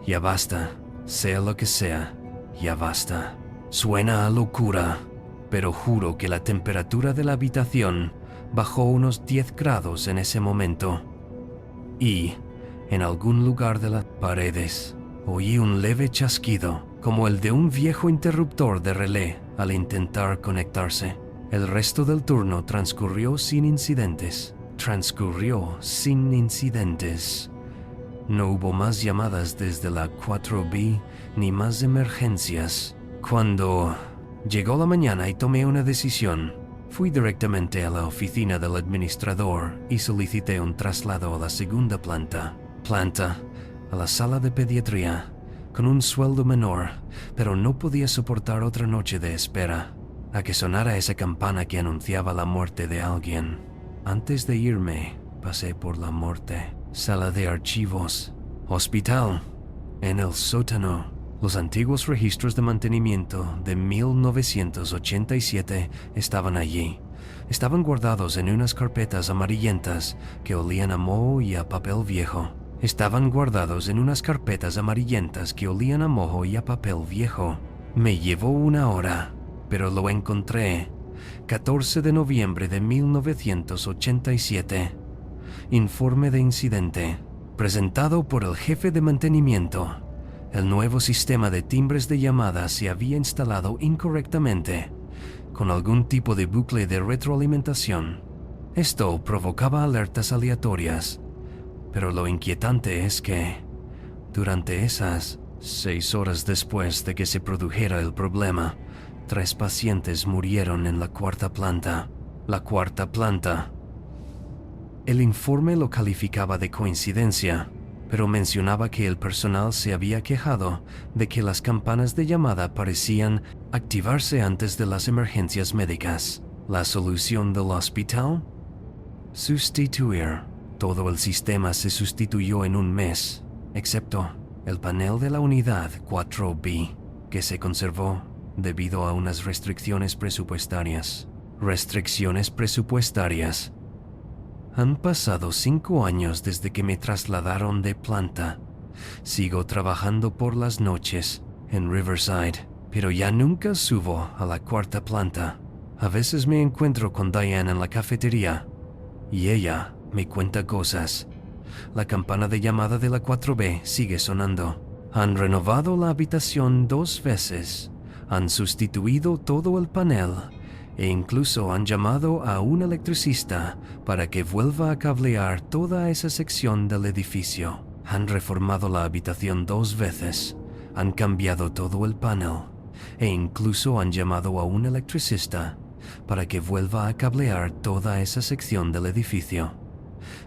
ya basta, sea lo que sea, ya basta. Suena a locura, pero juro que la temperatura de la habitación bajó unos 10 grados en ese momento. Y, en algún lugar de las paredes, oí un leve chasquido, como el de un viejo interruptor de relé al intentar conectarse. El resto del turno transcurrió sin incidentes. No hubo más llamadas desde la 4B ni más emergencias. Cuando llegó la mañana y tomé una decisión, fui directamente a la oficina del administrador y solicité un traslado a la segunda planta, a la sala de pediatría, con un sueldo menor, pero no podía soportar otra noche de espera, a que sonara esa campana que anunciaba la muerte de alguien. Antes de irme, pasé por la muerte, sala de archivos, hospital, en el sótano. Los antiguos registros de mantenimiento de 1987 estaban allí. Estaban guardados en unas carpetas amarillentas que olían a moho y a papel viejo. Me llevó una hora, pero lo encontré. 14 de noviembre de 1987. Informe de incidente. Presentado por el jefe de mantenimiento. El nuevo sistema de timbres de llamada se había instalado incorrectamente, con algún tipo de bucle de retroalimentación. Esto provocaba alertas aleatorias, pero lo inquietante es que, durante esas 6 horas después de que se produjera el problema, 3 pacientes murieron en la cuarta planta. El informe lo calificaba de coincidencia, pero mencionaba que el personal se había quejado de que las campanas de llamada parecían activarse antes de las emergencias médicas. ¿La solución del hospital? Sustituir. Todo el sistema se sustituyó en un mes, excepto el panel de la unidad 4B, que se conservó debido a unas restricciones presupuestarias. Han pasado 5 años desde que me trasladaron de planta. Sigo trabajando por las noches en Riverside, pero ya nunca subo a la cuarta planta. A veces me encuentro con Diane en la cafetería y ella me cuenta cosas. La campana de llamada de la 4B sigue sonando. Han renovado la habitación 2 veces. Han sustituido todo el panel e incluso han llamado a un electricista para que vuelva a cablear toda esa sección del edificio. Han reformado la habitación 2 veces, han cambiado todo el panel e incluso han llamado a un electricista para que vuelva a cablear toda esa sección del edificio.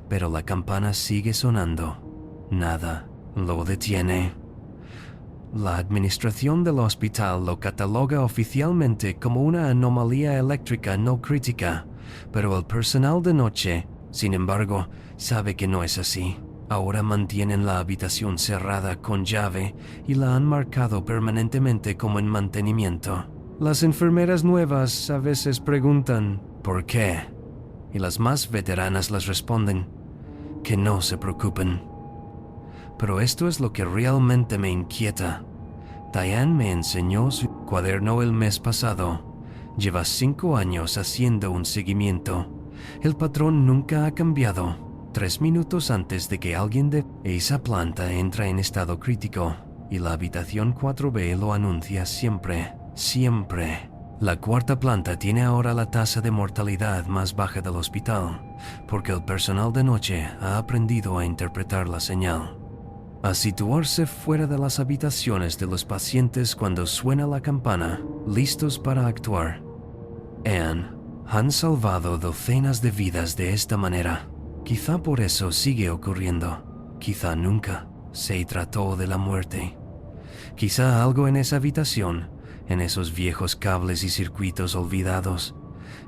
Pero la campana sigue sonando. Nada lo detiene. La administración del hospital lo cataloga oficialmente como una anomalía eléctrica no crítica, pero el personal de noche, sin embargo, sabe que no es así. Ahora mantienen la habitación cerrada con llave y la han marcado permanentemente como en mantenimiento. Las enfermeras nuevas a veces preguntan ¿por qué? Y las más veteranas les responden que no se preocupen. Pero esto es lo que realmente me inquieta. Diane me enseñó su cuaderno el mes pasado. Lleva 5 años haciendo un seguimiento. El patrón nunca ha cambiado. 3 minutos antes de que alguien de esa planta entre en estado crítico, y la habitación 4B lo anuncia siempre. La cuarta planta tiene ahora la tasa de mortalidad más baja del hospital. porque el personal de noche ha aprendido a interpretar la señal, a situarse fuera de las habitaciones de los pacientes cuando suena la campana, listos para actuar. Han salvado docenas de vidas de esta manera. Quizá por eso sigue ocurriendo. Quizá nunca se trató de la muerte. Quizá algo en esa habitación, en esos viejos cables y circuitos olvidados,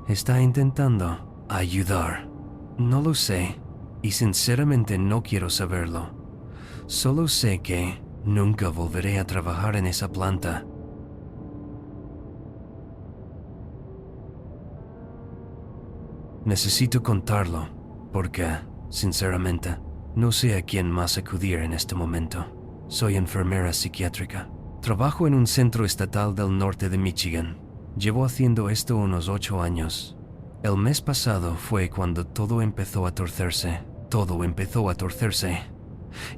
está intentando ayudar. No lo sé, y sinceramente no quiero saberlo. Solo sé que nunca volveré a trabajar en esa planta. Necesito contarlo, porque, sinceramente, no sé a quién más acudir en este momento. Soy enfermera psiquiátrica. Trabajo en un centro estatal del norte de Michigan. Llevo haciendo esto unos 8 años. El mes pasado fue cuando todo empezó a torcerse. Todo empezó a torcerse.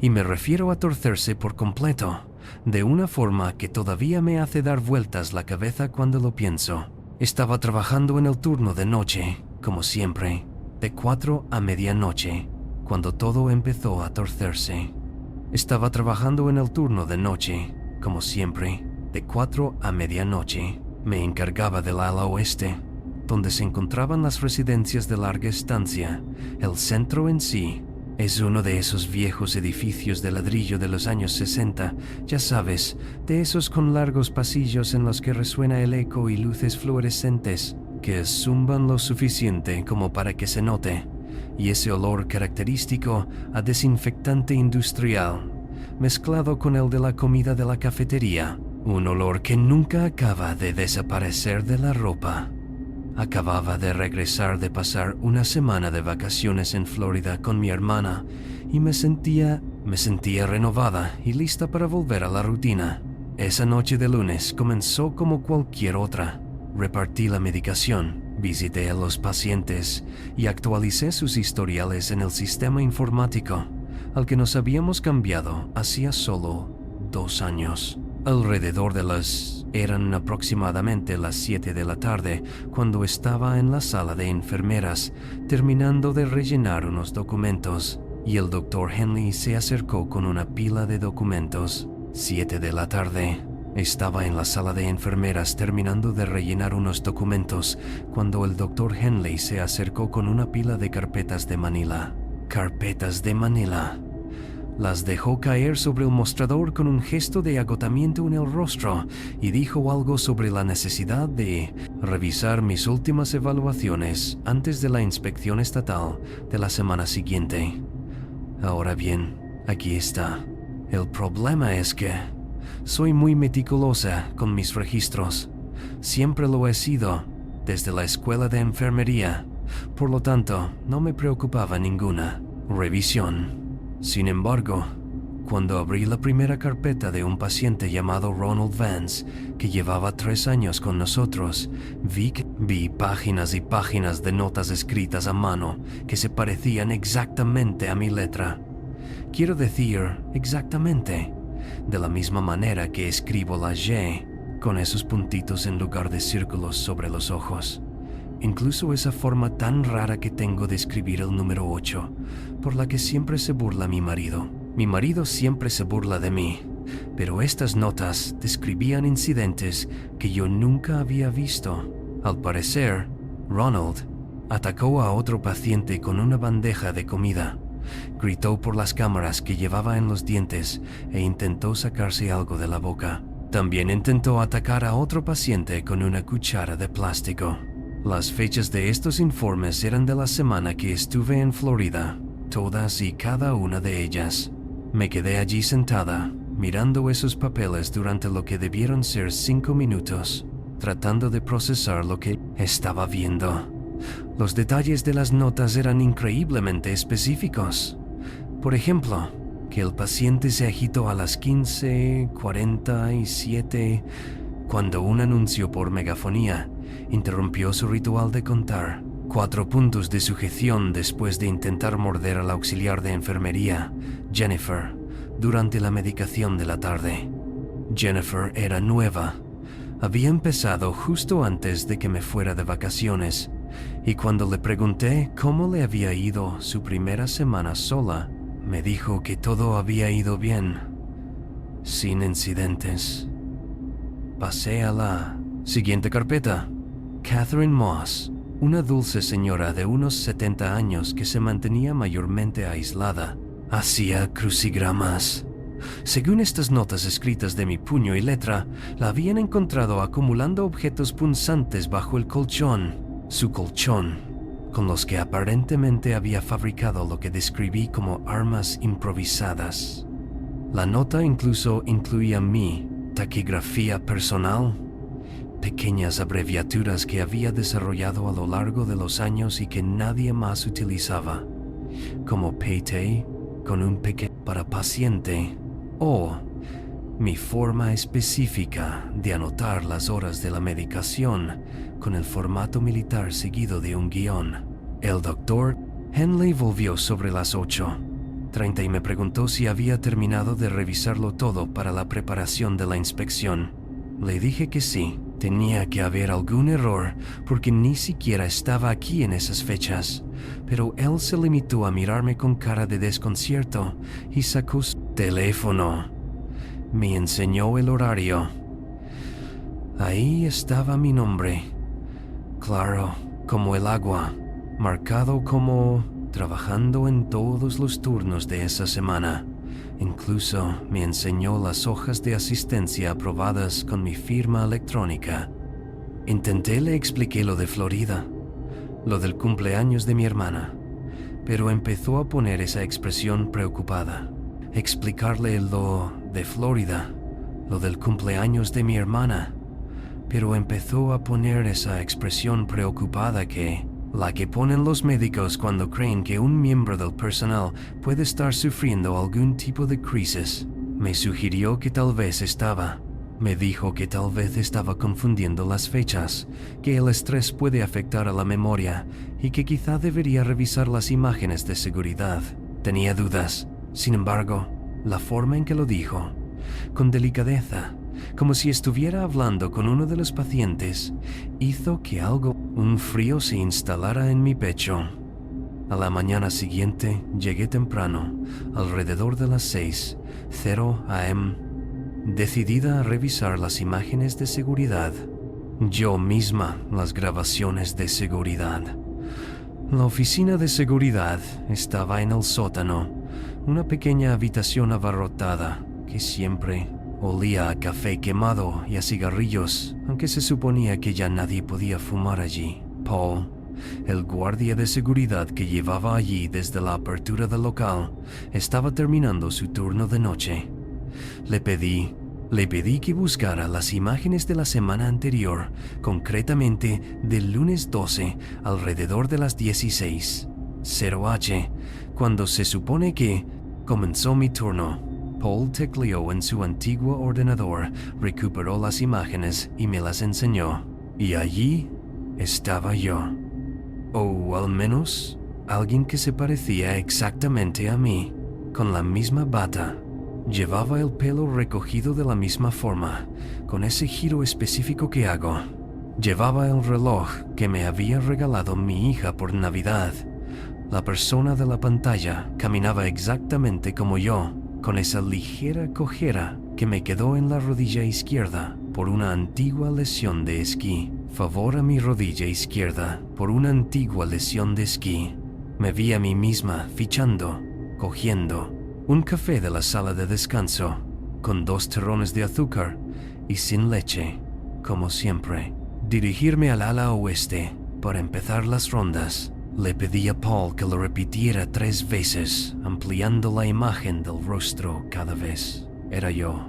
Y me refiero a torcerse por completo, de una forma que todavía me hace dar vueltas la cabeza cuando lo pienso. Estaba trabajando en el turno de noche, como siempre, de 4 a medianoche, cuando todo empezó a torcerse. Estaba trabajando en el turno de noche, como siempre, de 4 a medianoche. Me encargaba del ala oeste, donde se encontraban las residencias de larga estancia. El centro en sí es uno de esos viejos edificios de ladrillo de los años 60, ya sabes, de esos con largos pasillos en los que resuena el eco y luces fluorescentes que zumban lo suficiente como para que se note, y ese olor característico a desinfectante industrial, mezclado con el de la comida de la cafetería, un olor que nunca acaba de desaparecer de la ropa. Acababa de regresar de pasar una semana de vacaciones en Florida con mi hermana y me sentía renovada y lista para volver a la rutina. Esa noche de lunes comenzó como cualquier otra. Repartí la medicación, visité a los pacientes y actualicé sus historiales en el sistema informático, al que nos habíamos cambiado hacía solo 2 años. Eran aproximadamente las 7 de la tarde cuando estaba en la sala de enfermeras terminando de rellenar unos documentos y el Dr. Henley se acercó con una pila de documentos. 7 de la tarde. Estaba en la sala de enfermeras terminando de rellenar unos documentos cuando el Dr. Henley se acercó con una pila de carpetas de Manila. Carpetas de Manila. Las dejó caer sobre el mostrador con un gesto de agotamiento en el rostro y dijo algo sobre la necesidad de revisar mis últimas evaluaciones antes de la inspección estatal de la semana siguiente. Ahora bien, aquí está. El problema es que soy muy meticulosa con mis registros. Siempre lo he sido, desde la escuela de enfermería. Por lo tanto, no me preocupaba ninguna revisión. Sin embargo, cuando abrí la primera carpeta de un paciente llamado Ronald Vance, que llevaba 3 años con nosotros, vi páginas y páginas de notas escritas a mano que se parecían exactamente a mi letra. Quiero decir, exactamente, de la misma manera que escribo la Y, con esos puntitos en lugar de círculos sobre los ojos. Incluso esa forma tan rara que tengo de escribir el número 8, por la que siempre se burla mi marido. Mi marido siempre se burla de mí, pero estas notas describían incidentes que yo nunca había visto. Al parecer, Ronald atacó a otro paciente con una bandeja de comida, gritó por las cámaras que llevaba en los dientes e intentó sacarse algo de la boca. También intentó atacar a otro paciente con una cuchara de plástico. Las fechas de estos informes eran de la semana que estuve en Florida, todas y cada una de ellas. Me quedé allí sentada, mirando esos papeles durante lo que debieron ser 5 minutos, tratando de procesar lo que estaba viendo. Los detalles de las notas eran increíblemente específicos. Por ejemplo, que el paciente se agitó a las 15:47 cuando un anuncio por megafonía interrumpió su ritual de contar 4 puntos de sujeción después de intentar morder al auxiliar de enfermería, Jennifer, durante la medicación de la tarde. Jennifer era nueva. Había empezado justo antes de que me fuera de vacaciones Y cuando le pregunté cómo le había ido su primera semana sola, me dijo que todo había ido bien, sin incidentes. Pasé a la siguiente carpeta. Catherine Moss, una dulce señora de unos 70 años que se mantenía mayormente aislada. Hacía crucigramas. Según estas notas escritas de mi puño y letra, la habían encontrado acumulando objetos punzantes bajo el colchón, su colchón, con los que aparentemente había fabricado lo que describí como armas improvisadas. La nota incluso incluía mi taquigrafía personal, pequeñas abreviaturas que había desarrollado a lo largo de los años y que nadie más utilizaba, como PT con un pequeño para paciente, o mi forma específica de anotar las horas de la medicación con el formato militar seguido de un guión. El doctor Henley volvió sobre las 8:30 y me preguntó si había terminado de revisarlo todo para la preparación de la inspección. Le dije que sí. Tenía que haber algún error porque ni siquiera estaba aquí en esas fechas, pero él se limitó a mirarme con cara de desconcierto y sacó su teléfono. Me enseñó el horario. Ahí estaba mi nombre, claro como el agua, marcado como trabajando en todos los turnos de esa semana. Incluso me enseñó las hojas de asistencia aprobadas con mi firma electrónica. Le expliqué lo de Florida, lo del cumpleaños de mi hermana, pero empezó a poner esa expresión preocupada. Explicarle lo de Florida, lo del cumpleaños de mi hermana, pero empezó a poner esa expresión preocupada la que ponen los médicos cuando creen que un miembro del personal puede estar sufriendo algún tipo de crisis. Me sugirió que tal vez me dijo que tal vez estaba confundiendo las fechas, que el estrés puede afectar a la memoria y que quizá debería revisar las imágenes de seguridad. Tenía dudas, sin embargo, la forma en que lo dijo, con delicadeza, como si estuviera hablando con uno de los pacientes, hizo que un frío se instalara en mi pecho. A la mañana siguiente llegué temprano, alrededor de las 6:00 am, decidida a revisar las imágenes de seguridad. Yo misma las grabaciones de seguridad. La oficina de seguridad estaba en el sótano, una pequeña habitación abarrotada que siempre olía a café quemado y a cigarrillos, aunque se suponía que ya nadie podía fumar allí. Paul, el guardia de seguridad que llevaba allí desde la apertura del local, estaba terminando su turno de noche. Le pedí que buscara las imágenes de la semana anterior, concretamente del lunes 12, alrededor de las 16:00 cuando se supone que comenzó mi turno. Paul tecleó en su antiguo ordenador, recuperó las imágenes y me las enseñó. Y allí estaba yo. O al menos alguien que se parecía exactamente a mí, con la misma bata. Llevaba el pelo recogido de la misma forma, con ese giro específico que hago. Llevaba el reloj que me había regalado mi hija por Navidad. La persona de la pantalla caminaba exactamente como yo, con esa ligera cojera que me quedó en la rodilla izquierda por una antigua lesión de esquí. Favor a mi rodilla izquierda por una antigua lesión de esquí. Me vi a mí misma cogiendo un café de la sala de descanso, con 2 terrones de azúcar y sin leche, como siempre. Dirigirme al ala oeste para empezar las rondas. Le pedí a Paul que lo repitiera 3 veces, ampliando la imagen del rostro cada vez. Era yo,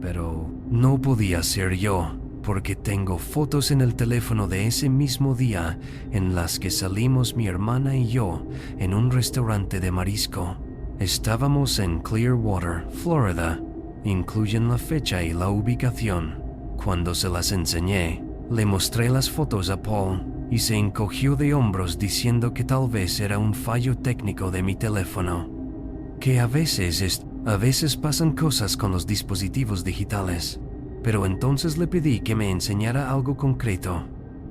pero no podía ser yo, porque tengo fotos en el teléfono de ese mismo día en las que salimos mi hermana y yo en un restaurante de marisco. Estábamos en Clearwater, Florida. Incluyen la fecha y la ubicación. Cuando se las enseñé, le mostré las fotos a Paul y se encogió de hombros diciendo que tal vez era un fallo técnico de mi teléfono. Que a veces pasan cosas con los dispositivos digitales. Pero entonces le pedí que me enseñara algo concreto.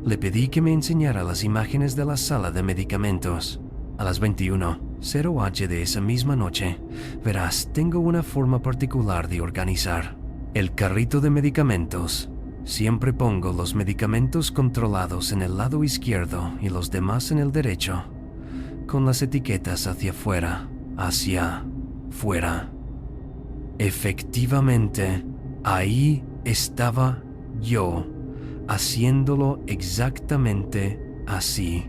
Le pedí que me enseñara las imágenes de la sala de medicamentos. A las 21:00 de esa misma noche, verás, tengo una forma particular de organizar el carrito de medicamentos. Siempre pongo los medicamentos controlados en el lado izquierdo y los demás en el derecho, con las etiquetas hacia afuera, hacia fuera. Efectivamente, ahí estaba yo, haciéndolo exactamente así.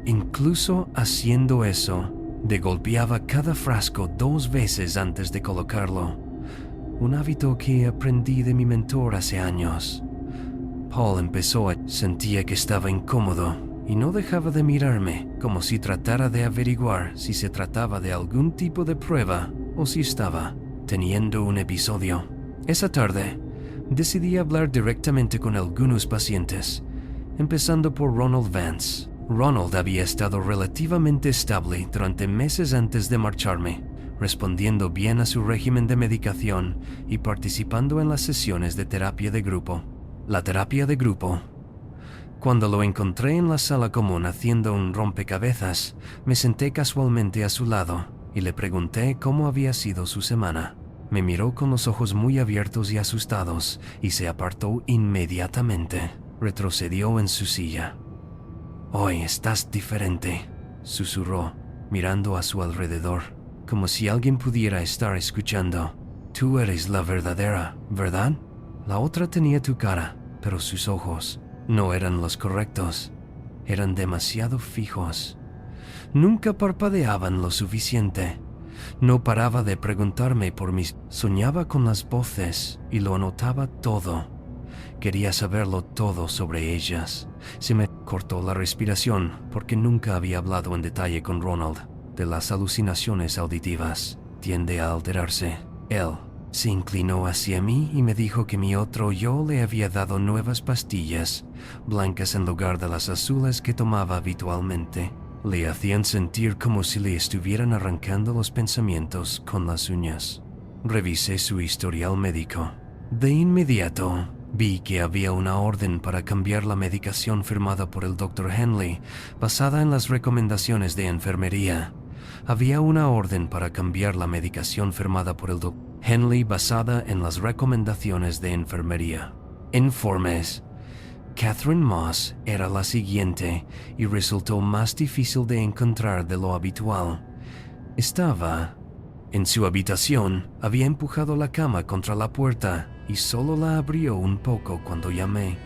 Incluso haciendo eso, degolpeaba cada frasco 2 veces antes de colocarlo. Un hábito que aprendí de mi mentor hace años. Paul sentía que estaba incómodo y no dejaba de mirarme como si tratara de averiguar si se trataba de algún tipo de prueba o si estaba teniendo un episodio. Esa tarde, decidí hablar directamente con algunos pacientes, empezando por Ronald Vance. Ronald había estado relativamente estable durante meses antes de marcharme, respondiendo bien a su régimen de medicación y participando en las sesiones de terapia de grupo. La terapia de grupo. Cuando lo encontré en la sala común haciendo un rompecabezas, me senté casualmente a su lado y le pregunté cómo había sido su semana. Me miró con los ojos muy abiertos y asustados y se apartó inmediatamente. Retrocedió en su silla. «Hoy estás diferente», susurró, mirando a su alrededor, como si alguien pudiera estar escuchando. «Tú eres la verdadera, ¿verdad? La otra tenía tu cara, pero sus ojos no eran los correctos. Eran demasiado fijos. Nunca parpadeaban lo suficiente. No paraba de preguntarme por mis... Soñaba con las voces y lo anotaba todo. Quería saberlo todo sobre ellas. Se me cortó la respiración porque nunca había hablado en detalle con Ronald de las alucinaciones auditivas. Tiende a alterarse. Él se inclinó hacia mí y me dijo que mi otro yo le había dado nuevas pastillas, blancas en lugar de las azules que tomaba habitualmente. Le hacían sentir como si le estuvieran arrancando los pensamientos con las uñas. Revisé su historial médico. De inmediato, vi que había una orden para cambiar la medicación firmada por el Dr. Henley, basada en las recomendaciones de enfermería. Había una orden para cambiar la medicación firmada por el Dr. Henley basada en las recomendaciones de enfermería. Informes. Catherine Moss era la siguiente y resultó más difícil de encontrar de lo habitual. Estaba en su habitación, había empujado la cama contra la puerta y solo la abrió un poco cuando llamé.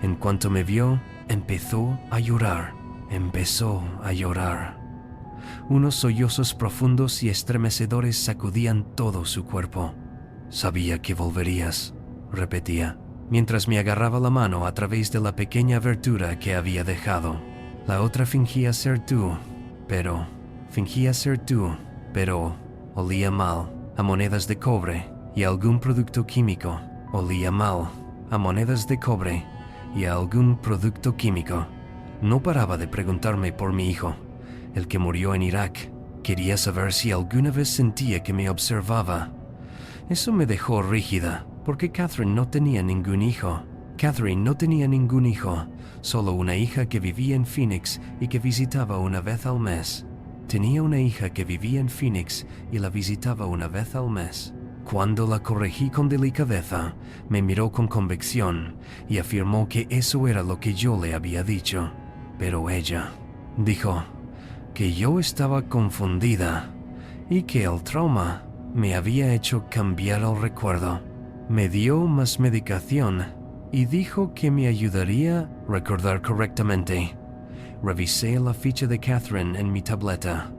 En cuanto me vio, empezó a llorar. Unos sollozos profundos y estremecedores sacudían todo su cuerpo. «Sabía que volverías», repetía, mientras me agarraba la mano a través de la pequeña abertura que había dejado. La otra fingía ser tú, pero olía mal, a monedas de cobre y a algún producto químico. Olía mal, a monedas de cobre y a algún producto químico. No paraba de preguntarme por mi hijo, el que murió en Irak. Quería saber si alguna vez sentía que me observaba. Eso me dejó rígida, porque Catherine no tenía ningún hijo. Solo una hija que vivía en Phoenix y que visitaba una vez al mes. Tenía una hija que vivía en Phoenix y la visitaba una vez al mes. Cuando la corregí con delicadeza, me miró con convicción y afirmó que eso era lo que yo le había dicho. Pero ella dijo que yo estaba confundida y que el trauma me había hecho cambiar el recuerdo. Me dio más medicación y dijo que me ayudaría a recordar correctamente. Revisé la ficha de Catherine en mi tableta.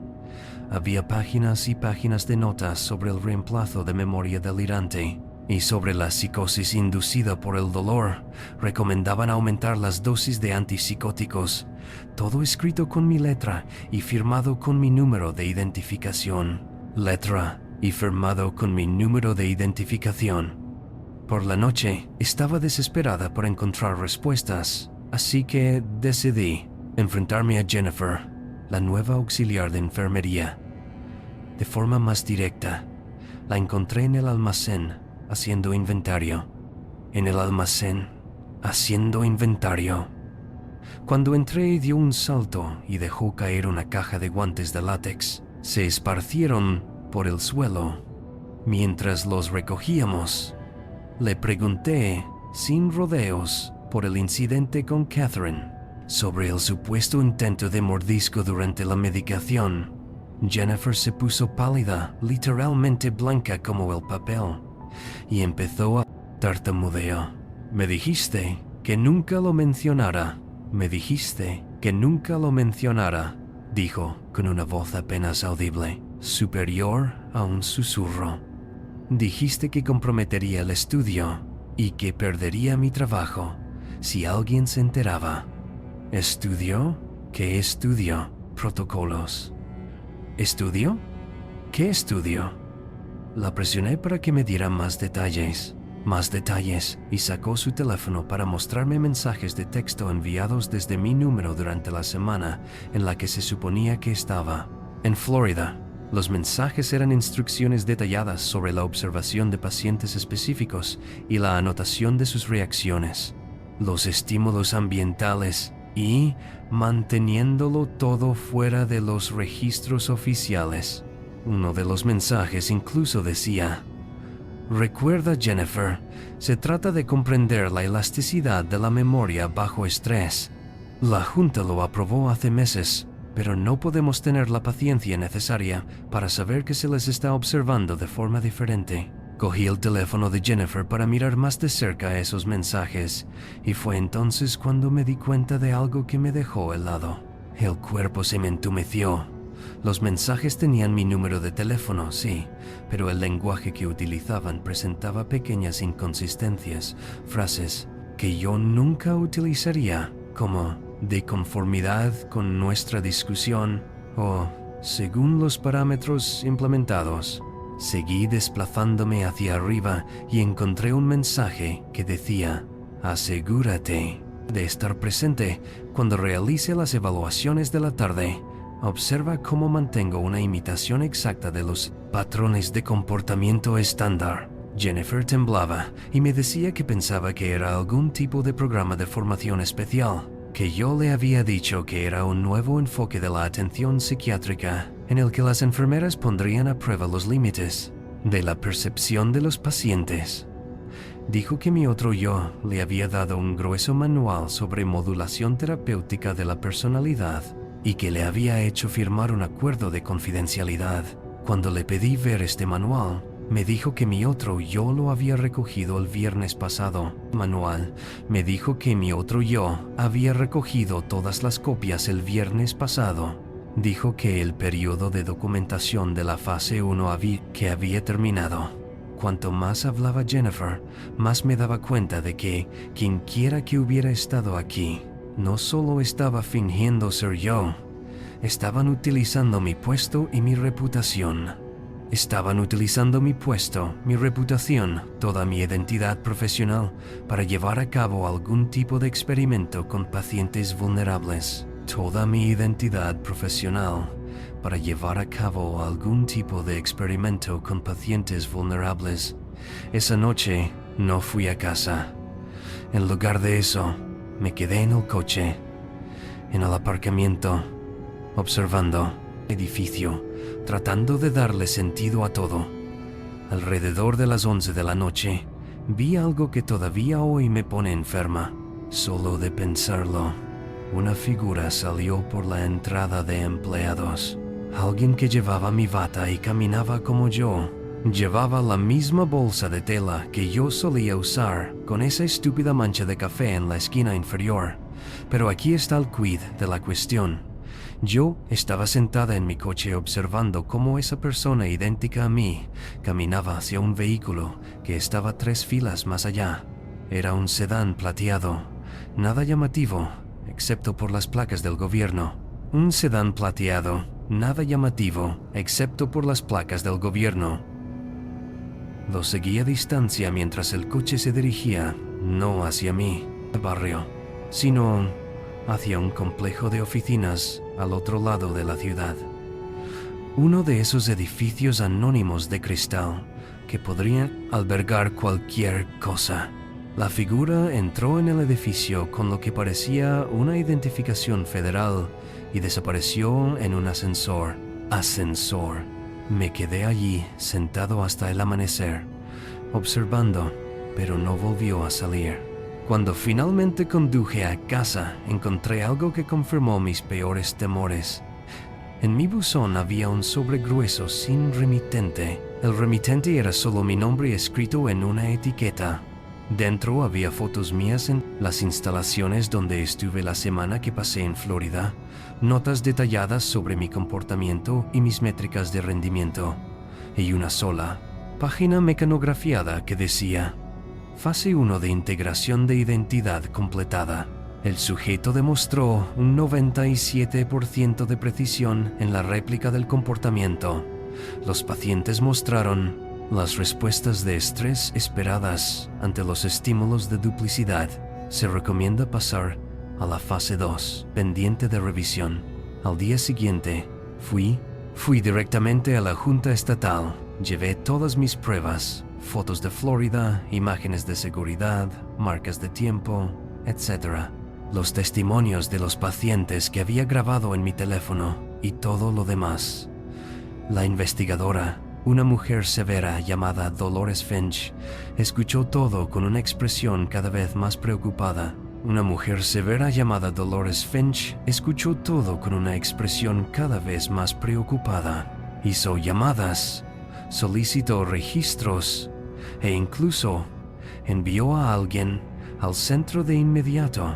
Había páginas y páginas de notas sobre el reemplazo de memoria delirante y sobre la psicosis inducida por el dolor. Recomendaban aumentar las dosis de antipsicóticos. Todo escrito con mi letra y firmado con mi número de identificación. Por la noche, estaba desesperada por encontrar respuestas, así que decidí enfrentarme a Jennifer, la nueva auxiliar de enfermería. De forma más directa, la encontré en el almacén, haciendo inventario. Cuando entré dio un salto y dejó caer una caja de guantes de látex. Se esparcieron por el suelo. Mientras los recogíamos, le pregunté, sin rodeos, por el incidente con Catherine, sobre el supuesto intento de mordisco durante la medicación. Jennifer se puso pálida, literalmente blanca como el papel, y empezó a tartamudear. Me dijiste que nunca lo mencionara. Me dijiste que nunca lo mencionara, dijo con una voz apenas audible, superior a un susurro. Dijiste que comprometería el estudio y que perdería mi trabajo si alguien se enteraba. ¿Estudio? ¿Qué estudio? Protocolos. ¿Estudio? ¿Qué estudio? La presioné para que me diera más detalles, y sacó su teléfono para mostrarme mensajes de texto enviados desde mi número durante la semana en la que se suponía que estaba. En Florida, los mensajes eran instrucciones detalladas sobre la observación de pacientes específicos y la anotación de sus reacciones, los estímulos ambientales y manteniéndolo todo fuera de los registros oficiales. Uno de los mensajes incluso decía: recuerda, Jennifer, se trata de comprender la elasticidad de la memoria bajo estrés. La Junta lo aprobó hace meses, pero no podemos tener la paciencia necesaria para saber que se les está observando de forma diferente. Cogí el teléfono de Jennifer para mirar más de cerca esos mensajes, y fue entonces cuando me di cuenta de algo que me dejó helado. El cuerpo se me entumeció. Los mensajes tenían mi número de teléfono, sí, pero el lenguaje que utilizaban presentaba pequeñas inconsistencias, frases que yo nunca utilizaría, como de conformidad con nuestra discusión o según los parámetros implementados. Seguí desplazándome hacia arriba y encontré un mensaje que decía: asegúrate de estar presente cuando realice las evaluaciones de la tarde. Observa cómo mantengo una imitación exacta de los patrones de comportamiento estándar. Jennifer temblaba y me decía que pensaba que era algún tipo de programa de formación especial, que yo le había dicho que era un nuevo enfoque de la atención psiquiátrica en el que las enfermeras pondrían a prueba los límites de la percepción de los pacientes. Dijo que mi otro yo le había dado un grueso manual sobre modulación terapéutica de la personalidad y que le había hecho firmar un acuerdo de confidencialidad. Cuando le pedí ver este manual, me dijo que mi otro yo lo había recogido el viernes pasado. Me dijo que mi otro yo había recogido todas las copias el viernes pasado. Dijo que el periodo de documentación de la fase 1 había terminado. Cuanto más hablaba Jennifer, más me daba cuenta de que quienquiera que hubiera estado aquí no solo estaba fingiendo ser yo, estaban utilizando mi puesto y mi reputación. Estaban utilizando mi puesto, mi reputación, toda mi identidad profesional para llevar a cabo algún tipo de experimento con pacientes vulnerables. Toda mi identidad profesional para llevar a cabo algún tipo de experimento con pacientes vulnerables. Esa noche no fui a casa. En lugar de eso, me quedé en el coche, en el aparcamiento, observando el edificio, tratando de darle sentido a todo. Alrededor de las 11 de la noche, vi algo que todavía hoy me pone enferma. Solo de pensarlo, una figura salió por la entrada de empleados. Alguien que llevaba mi bata y caminaba como yo. Llevaba la misma bolsa de tela que yo solía usar, con esa estúpida mancha de café en la esquina inferior. Pero aquí está el quid de la cuestión. Yo estaba sentada en mi coche observando cómo esa persona idéntica a mí caminaba hacia un vehículo que estaba 3 filas más allá. Era un sedán plateado, nada llamativo, excepto por las placas del gobierno. Un sedán plateado, nada llamativo, excepto por las placas del gobierno. Lo seguí a distancia mientras el coche se dirigía, no hacia mí, el barrio, sino hacia un complejo de oficinas al otro lado de la ciudad. Uno de esos edificios anónimos de cristal que podrían albergar cualquier cosa. La figura entró en el edificio con lo que parecía una identificación federal y desapareció en un ascensor. Ascensor. Me quedé allí, sentado hasta el amanecer, observando, pero no volvió a salir. Cuando finalmente conduje a casa, encontré algo que confirmó mis peores temores. En mi buzón había un sobre grueso sin remitente. El remitente era solo mi nombre escrito en una etiqueta. Dentro había fotos mías en las instalaciones donde estuve la semana que pasé en Florida, notas detalladas sobre mi comportamiento y mis métricas de rendimiento, y una sola página mecanografiada que decía: Fase 1 de integración de identidad completada. El sujeto demostró un 97% de precisión en la réplica del comportamiento. Los pacientes mostraron las respuestas de estrés esperadas ante los estímulos de duplicidad. Se recomienda pasar a la fase 2, pendiente de revisión. Al día siguiente, fui directamente a la Junta Estatal. Llevé todas mis pruebas, fotos de Florida, imágenes de seguridad, marcas de tiempo, etc. Los testimonios de los pacientes que había grabado en mi teléfono y todo lo demás. La investigadora, una mujer severa llamada Dolores Finch, escuchó todo con una expresión cada vez más preocupada. Una mujer severa llamada Dolores Finch escuchó todo con una expresión cada vez más preocupada. Hizo llamadas, solicitó registros e incluso envió a alguien al centro de inmediato.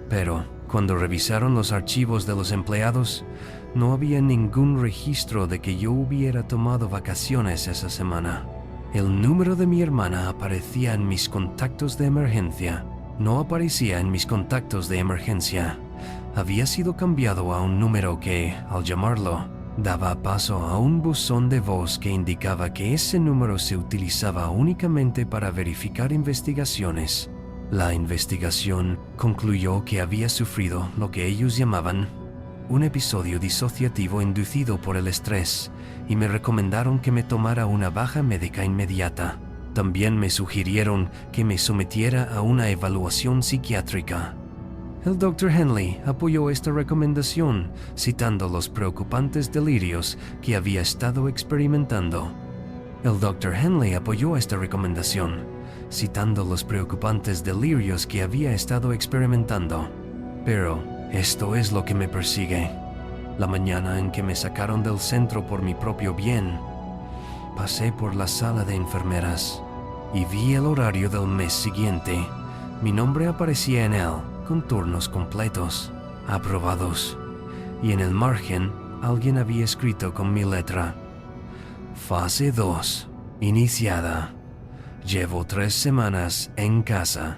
Pero cuando revisaron los archivos de los empleados, no había ningún registro de que yo hubiera tomado vacaciones esa semana. El número de mi hermana aparecía en mis contactos de emergencia. No aparecía en mis contactos de emergencia. Había sido cambiado a un número que, al llamarlo, daba paso a un buzón de voz que indicaba que ese número se utilizaba únicamente para verificar investigaciones. La investigación concluyó que había sufrido lo que ellos llamaban un episodio disociativo inducido por el estrés y me recomendaron que me tomara una baja médica inmediata. También me sugirieron que me sometiera a una evaluación psiquiátrica. El Dr. Henley apoyó esta recomendación, citando los preocupantes delirios que había estado experimentando. El Dr. Henley apoyó esta recomendación, citando los preocupantes delirios que había estado experimentando. Pero esto es lo que me persigue. La mañana en que me sacaron del centro por mi propio bien, pasé por la sala de enfermeras y vi el horario del mes siguiente. Mi nombre aparecía en él, con turnos completos, aprobados, y en el margen alguien había escrito con mi letra: Fase 2, iniciada. Llevo 3 semanas en casa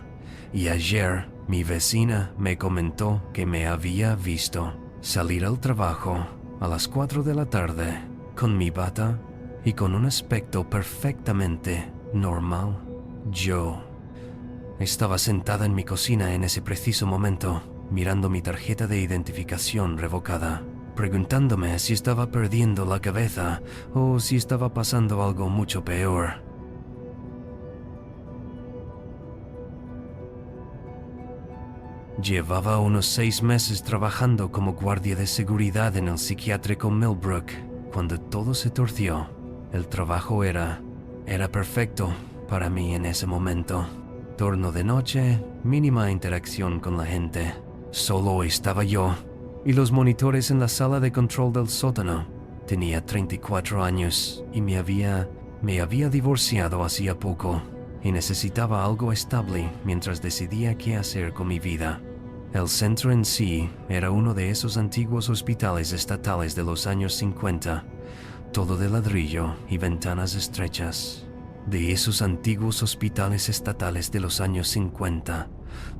y ayer mi vecina me comentó que me había visto salir al trabajo a las 4 de la tarde con mi bata y con un aspecto perfectamente normal. Yo estaba sentada en mi cocina en ese preciso momento, mirando mi tarjeta de identificación revocada, preguntándome si estaba perdiendo la cabeza o si estaba pasando algo mucho peor. Llevaba unos 6 meses trabajando como guardia de seguridad en el psiquiátrico Millbrook cuando todo se torció. El trabajo era perfecto para mí en ese momento. Turno de noche, mínima interacción con la gente. Solo estaba yo y los monitores en la sala de control del sótano. Tenía 34 años y me había divorciado hacía poco y necesitaba algo estable mientras decidía qué hacer con mi vida. El centro en sí era uno de esos antiguos hospitales estatales de los años 50, todo de ladrillo y ventanas estrechas. De esos antiguos hospitales estatales de los años 50,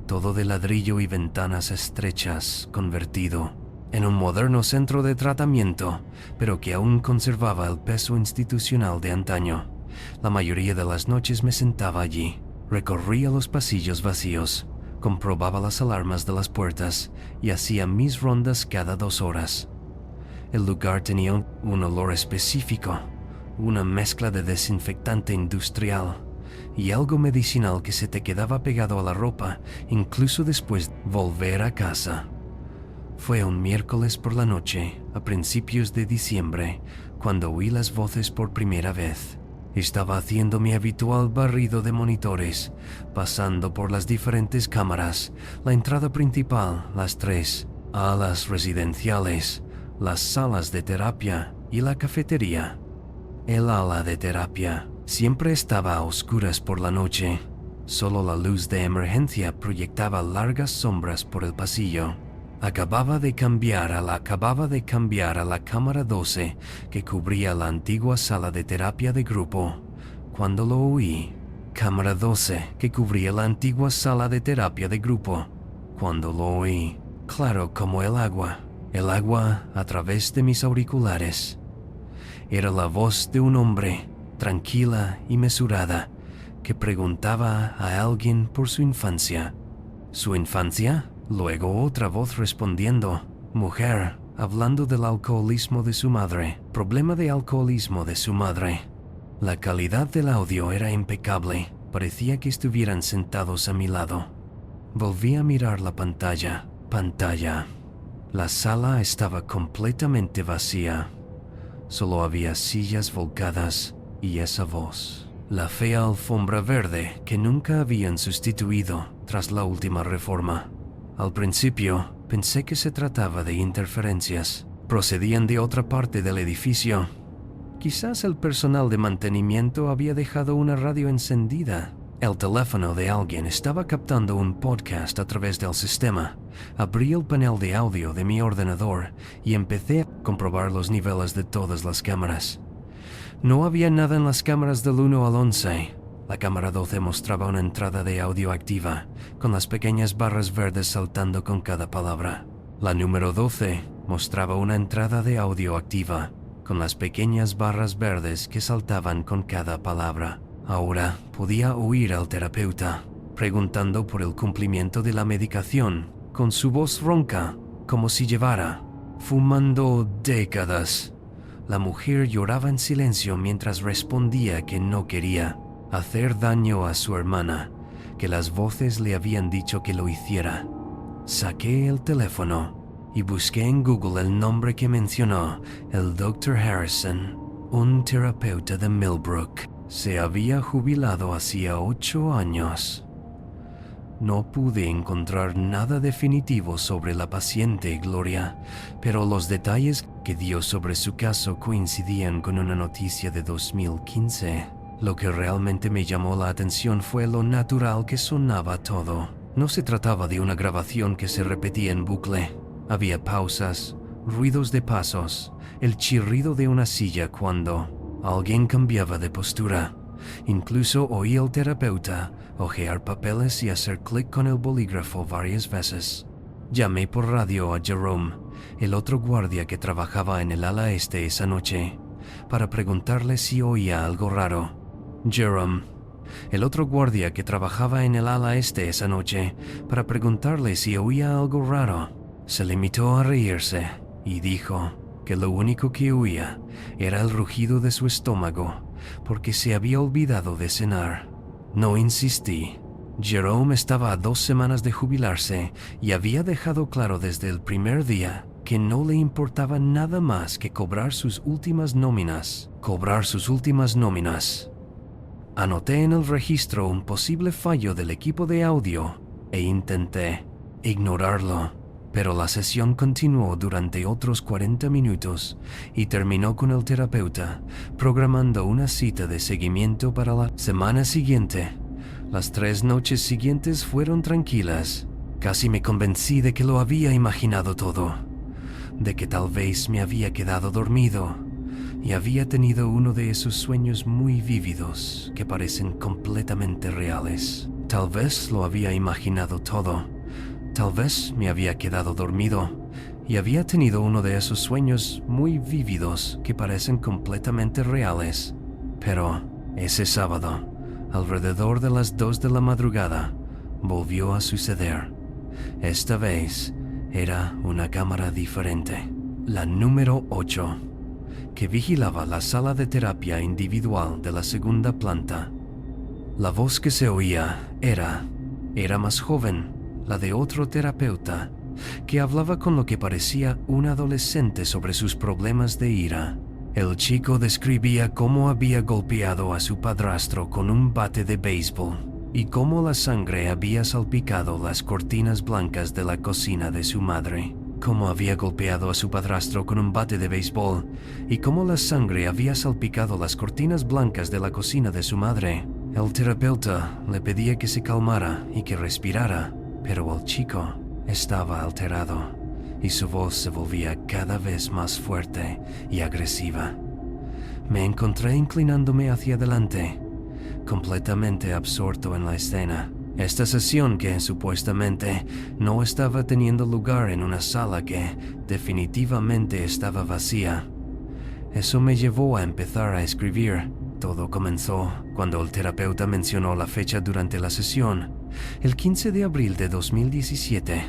todo de ladrillo y ventanas estrechas, convertido en un moderno centro de tratamiento, pero que aún conservaba el peso institucional de antaño. La mayoría de las noches me sentaba allí, recorría los pasillos vacíos, comprobaba las alarmas de las puertas y hacía mis rondas cada 2 horas. El lugar tenía un olor específico, una mezcla de desinfectante industrial y algo medicinal que se te quedaba pegado a la ropa, incluso después de volver a casa. Fue un miércoles por la noche, a principios de diciembre, cuando oí las voces por primera vez. Estaba haciendo mi habitual barrido de monitores, pasando por las diferentes cámaras, la entrada principal, las 3 alas residenciales, las salas de terapia y la cafetería. El ala de terapia siempre estaba a oscuras por la noche. Solo la luz de emergencia proyectaba largas sombras por el pasillo. Acababa de cambiar a la cámara 12 que cubría la antigua sala de terapia de grupo. Cuando lo oí, cámara 12 que cubría la antigua sala de terapia de grupo. Cuando lo oí, claro como el agua a través de mis auriculares. Era la voz de un hombre, tranquila y mesurada, que preguntaba a alguien por su infancia. ¿Su infancia? Luego otra voz respondiendo, mujer, hablando del alcoholismo de su madre, problema de alcoholismo de su madre. La calidad del audio era impecable, parecía que estuvieran sentados a mi lado. Volví a mirar la pantalla. La sala estaba completamente vacía. Solo había sillas volcadas y esa voz. La fea alfombra verde que nunca habían sustituido tras la última reforma. Al principio, pensé que se trataba de interferencias. Procedían de otra parte del edificio. Quizás el personal de mantenimiento había dejado una radio encendida. El teléfono de alguien estaba captando un podcast a través del sistema. Abrí el panel de audio de mi ordenador y empecé a comprobar los niveles de todas las cámaras. No había nada en las cámaras del 1 al 11. La cámara 12 mostraba una entrada de audio activa, con las pequeñas barras verdes saltando con cada palabra. La número 12 mostraba una entrada de audio activa, con las pequeñas barras verdes que saltaban con cada palabra. Ahora podía oír al terapeuta, preguntando por el cumplimiento de la medicación, con su voz ronca, como si llevara fumando décadas. La mujer lloraba en silencio mientras respondía que no quería hacer daño a su hermana, que las voces le habían dicho que lo hiciera. Saqué el teléfono y busqué en Google el nombre que mencionó, el Dr. Harrison, un terapeuta de Millbrook. Se había jubilado hacía 8 años. No pude encontrar nada definitivo sobre la paciente Gloria, pero los detalles que dio sobre su caso coincidían con una noticia de 2015. Lo que realmente me llamó la atención fue lo natural que sonaba todo. No se trataba de una grabación que se repetía en bucle. Había pausas, ruidos de pasos, el chirrido de una silla cuando alguien cambiaba de postura. Incluso oí al terapeuta hojear papeles y hacer clic con el bolígrafo varias veces. Llamé por radio a Jerome, el otro guardia que trabajaba en el ala este esa noche, para preguntarle si oía algo raro. Jerome, el otro guardia que trabajaba en el ala este esa noche, para preguntarle si oía algo raro, se limitó a reírse y dijo que lo único que oía era el rugido de su estómago, porque se había olvidado de cenar. No insistí. Jerome estaba a 2 semanas de jubilarse y había dejado claro desde el primer día que no le importaba nada más que cobrar sus últimas nóminas. Anoté en el registro un posible fallo del equipo de audio e intenté ignorarlo, pero la sesión continuó durante otros 40 minutos y terminó con el terapeuta programando una cita de seguimiento para la semana siguiente. Las 3 noches siguientes fueron tranquilas. Casi me convencí de que lo había imaginado todo, de que tal vez me había quedado dormido y había tenido uno de esos sueños muy vívidos que parecen completamente reales. Tal vez lo había imaginado todo. Tal vez me había quedado dormido y había tenido uno de esos sueños muy vívidos que parecen completamente reales. Pero ese sábado, alrededor de las 2 de la madrugada, volvió a suceder. Esta vez era una cámara diferente, la número 8, que vigilaba la sala de terapia individual de la segunda planta. La voz que se oía era más joven, la de otro terapeuta, que hablaba con lo que parecía un adolescente sobre sus problemas de ira. El chico describía cómo había golpeado a su padrastro con un bate de béisbol y cómo la sangre había salpicado las cortinas blancas de la cocina de su madre. Cómo había golpeado a su padrastro con un bate de béisbol y cómo la sangre había salpicado las cortinas blancas de la cocina de su madre. El terapeuta le pedía que se calmara y que respirara, pero el chico estaba alterado y su voz se volvía cada vez más fuerte y agresiva. Me encontré inclinándome hacia adelante, completamente absorto en la escena. Esta sesión que supuestamente no estaba teniendo lugar en una sala que definitivamente estaba vacía. Eso me llevó a empezar a escribir. Todo comenzó cuando el terapeuta mencionó la fecha durante la sesión, el 15 de abril de 2017.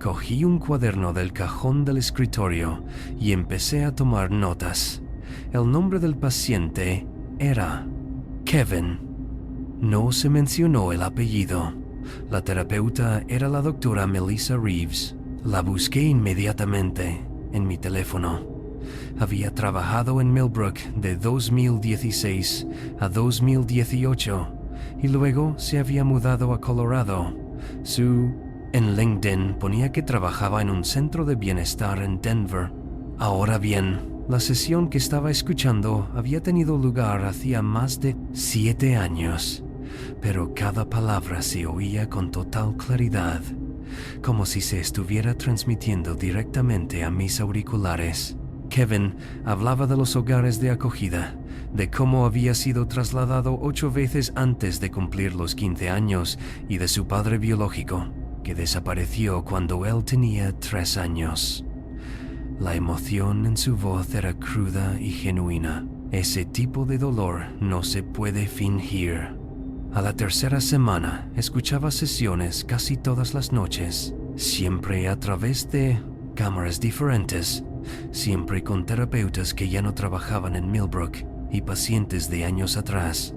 Cogí un cuaderno del cajón del escritorio y empecé a tomar notas. El nombre del paciente era Kevin. No se mencionó el apellido. La terapeuta era la doctora Melissa Reeves. La busqué inmediatamente en mi teléfono. Había trabajado en Millbrook de 2016 a 2018 y luego se había mudado a Colorado. En LinkedIn ponía que trabajaba en un centro de bienestar en Denver. Ahora bien, la sesión que estaba escuchando había tenido lugar hacía más de 7 años, pero cada palabra se oía con total claridad, como si se estuviera transmitiendo directamente a mis auriculares. Kevin hablaba de los hogares de acogida, de cómo había sido trasladado 8 veces antes de cumplir los 15 años y de su padre biológico, que desapareció cuando él tenía 3 años. La emoción en su voz era cruda y genuina. Ese tipo de dolor no se puede fingir. A la tercera semana escuchaba sesiones casi todas las noches, siempre a través de cámaras diferentes, siempre con terapeutas que ya no trabajaban en Millbrook y pacientes de años atrás.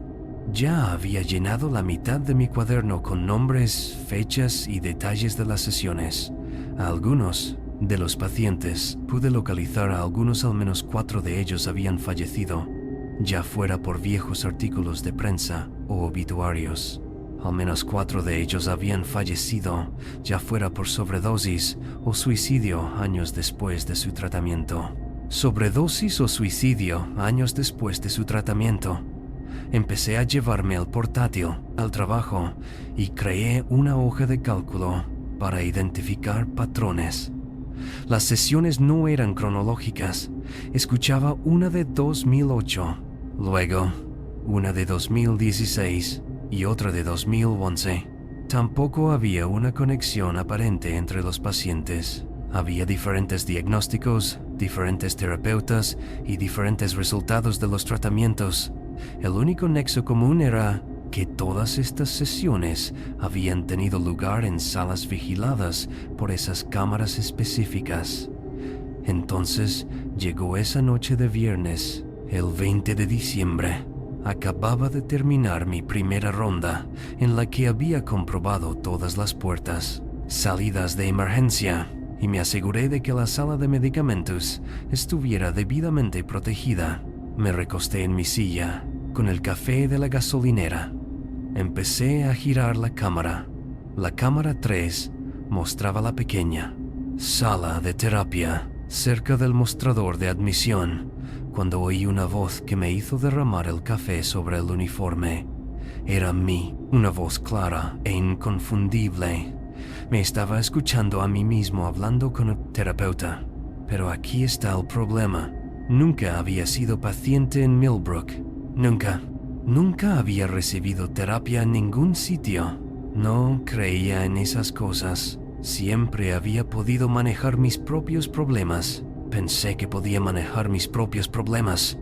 Ya había llenado la mitad de mi cuaderno con nombres, fechas y detalles de las sesiones. A algunos de los pacientes pude localizar a algunos, al menos 4 de ellos habían fallecido, ya fuera por viejos artículos de prensa o obituarios. Al menos 4 de ellos habían fallecido, ya fuera por sobredosis o suicidio años después de su tratamiento. Sobredosis o suicidio años después de su tratamiento. Empecé a llevarme el portátil al trabajo y creé una hoja de cálculo para identificar patrones. Las sesiones no eran cronológicas. Escuchaba una de 2008, luego una de 2016 y otra de 2011. Tampoco había una conexión aparente entre los pacientes. Había diferentes diagnósticos, diferentes terapeutas y diferentes resultados de los tratamientos. El único nexo común era que todas estas sesiones habían tenido lugar en salas vigiladas por esas cámaras específicas. Entonces llegó esa noche de viernes, el 20 de diciembre. Acababa de terminar mi primera ronda, en la que había comprobado todas las puertas, salidas de emergencia, y me aseguré de que la sala de medicamentos estuviera debidamente protegida. Me recosté en mi silla, con el café de la gasolinera. Empecé a girar la cámara. La cámara 3 mostraba la pequeña sala de terapia cerca del mostrador de admisión, cuando oí una voz que me hizo derramar el café sobre el uniforme. Era mí, una voz clara e inconfundible. Me estaba escuchando a mí mismo hablando con el terapeuta. Pero aquí está el problema. Nunca había sido paciente en Millbrook. Nunca había recibido terapia en ningún sitio. No creía en esas cosas. Siempre había podido manejar mis propios problemas. Pensé que podía manejar mis propios problemas.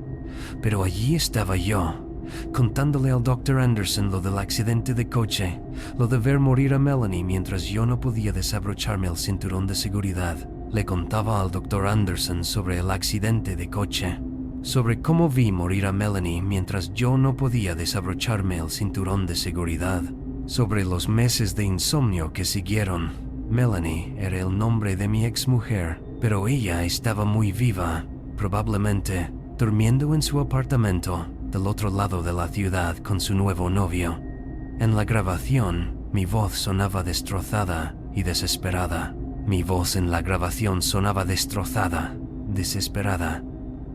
Pero allí estaba yo, contándole al Dr. Anderson lo del accidente de coche, lo de ver morir a Melanie mientras yo no podía desabrocharme el cinturón de seguridad. Le contaba al Dr. Anderson sobre el accidente de coche, sobre cómo vi morir a Melanie mientras yo no podía desabrocharme el cinturón de seguridad, sobre los meses de insomnio que siguieron. Melanie era el nombre de mi exmujer, pero ella estaba muy viva, probablemente durmiendo en su apartamento del otro lado de la ciudad con su nuevo novio. En la grabación, mi voz sonaba destrozada y desesperada. Mi voz en la grabación sonaba destrozada, desesperada.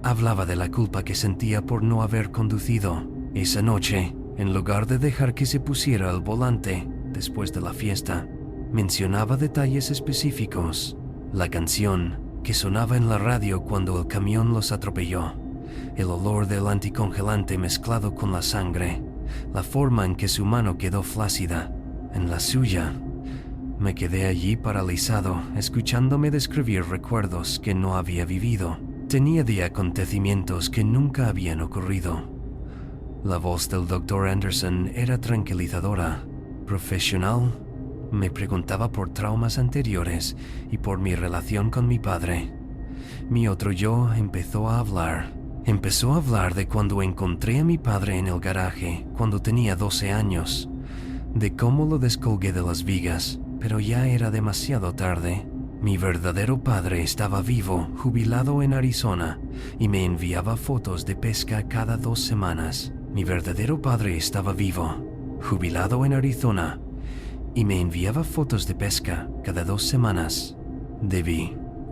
Hablaba de la culpa que sentía por no haber conducido esa noche, en lugar de dejar que se pusiera al volante después de la fiesta. Mencionaba detalles específicos. La canción que sonaba en la radio cuando el camión los atropelló, el olor del anticongelante mezclado con la sangre, la forma en que su mano quedó flácida en la suya. Me quedé allí paralizado, escuchándome describir recuerdos que no había vivido. Tenía de acontecimientos que nunca habían ocurrido. La voz del Dr. Anderson era tranquilizadora, profesional. Me preguntaba por traumas anteriores y por mi relación con mi padre. Mi otro yo empezó a hablar. Empezó a hablar de cuando encontré a mi padre en el garaje cuando tenía 12 años, de cómo lo descolgué de las vigas, pero ya era demasiado tarde. Mi verdadero padre estaba vivo, jubilado en Arizona, y me enviaba fotos de pesca cada 2 semanas. Mi verdadero padre estaba vivo, jubilado en Arizona, y me enviaba fotos de pesca cada 2 semanas.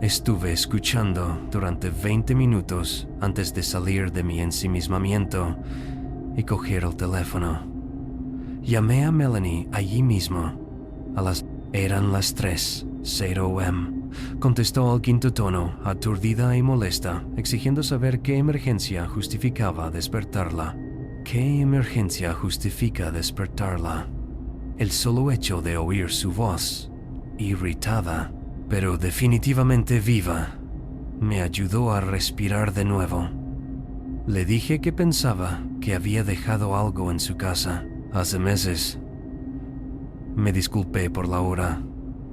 Estuve escuchando durante 20 minutos antes de salir de mi ensimismamiento y coger el teléfono. Llamé a Melanie allí mismo. Eran las 3:00 am. Contestó al quinto tono, aturdida y molesta, exigiendo saber qué emergencia justificaba despertarla. ¿Qué emergencia justifica despertarla? El solo hecho de oír su voz, irritada, pero definitivamente viva, me ayudó a respirar de nuevo. Le dije que pensaba que había dejado algo en su casa hace meses. Me disculpé por la hora.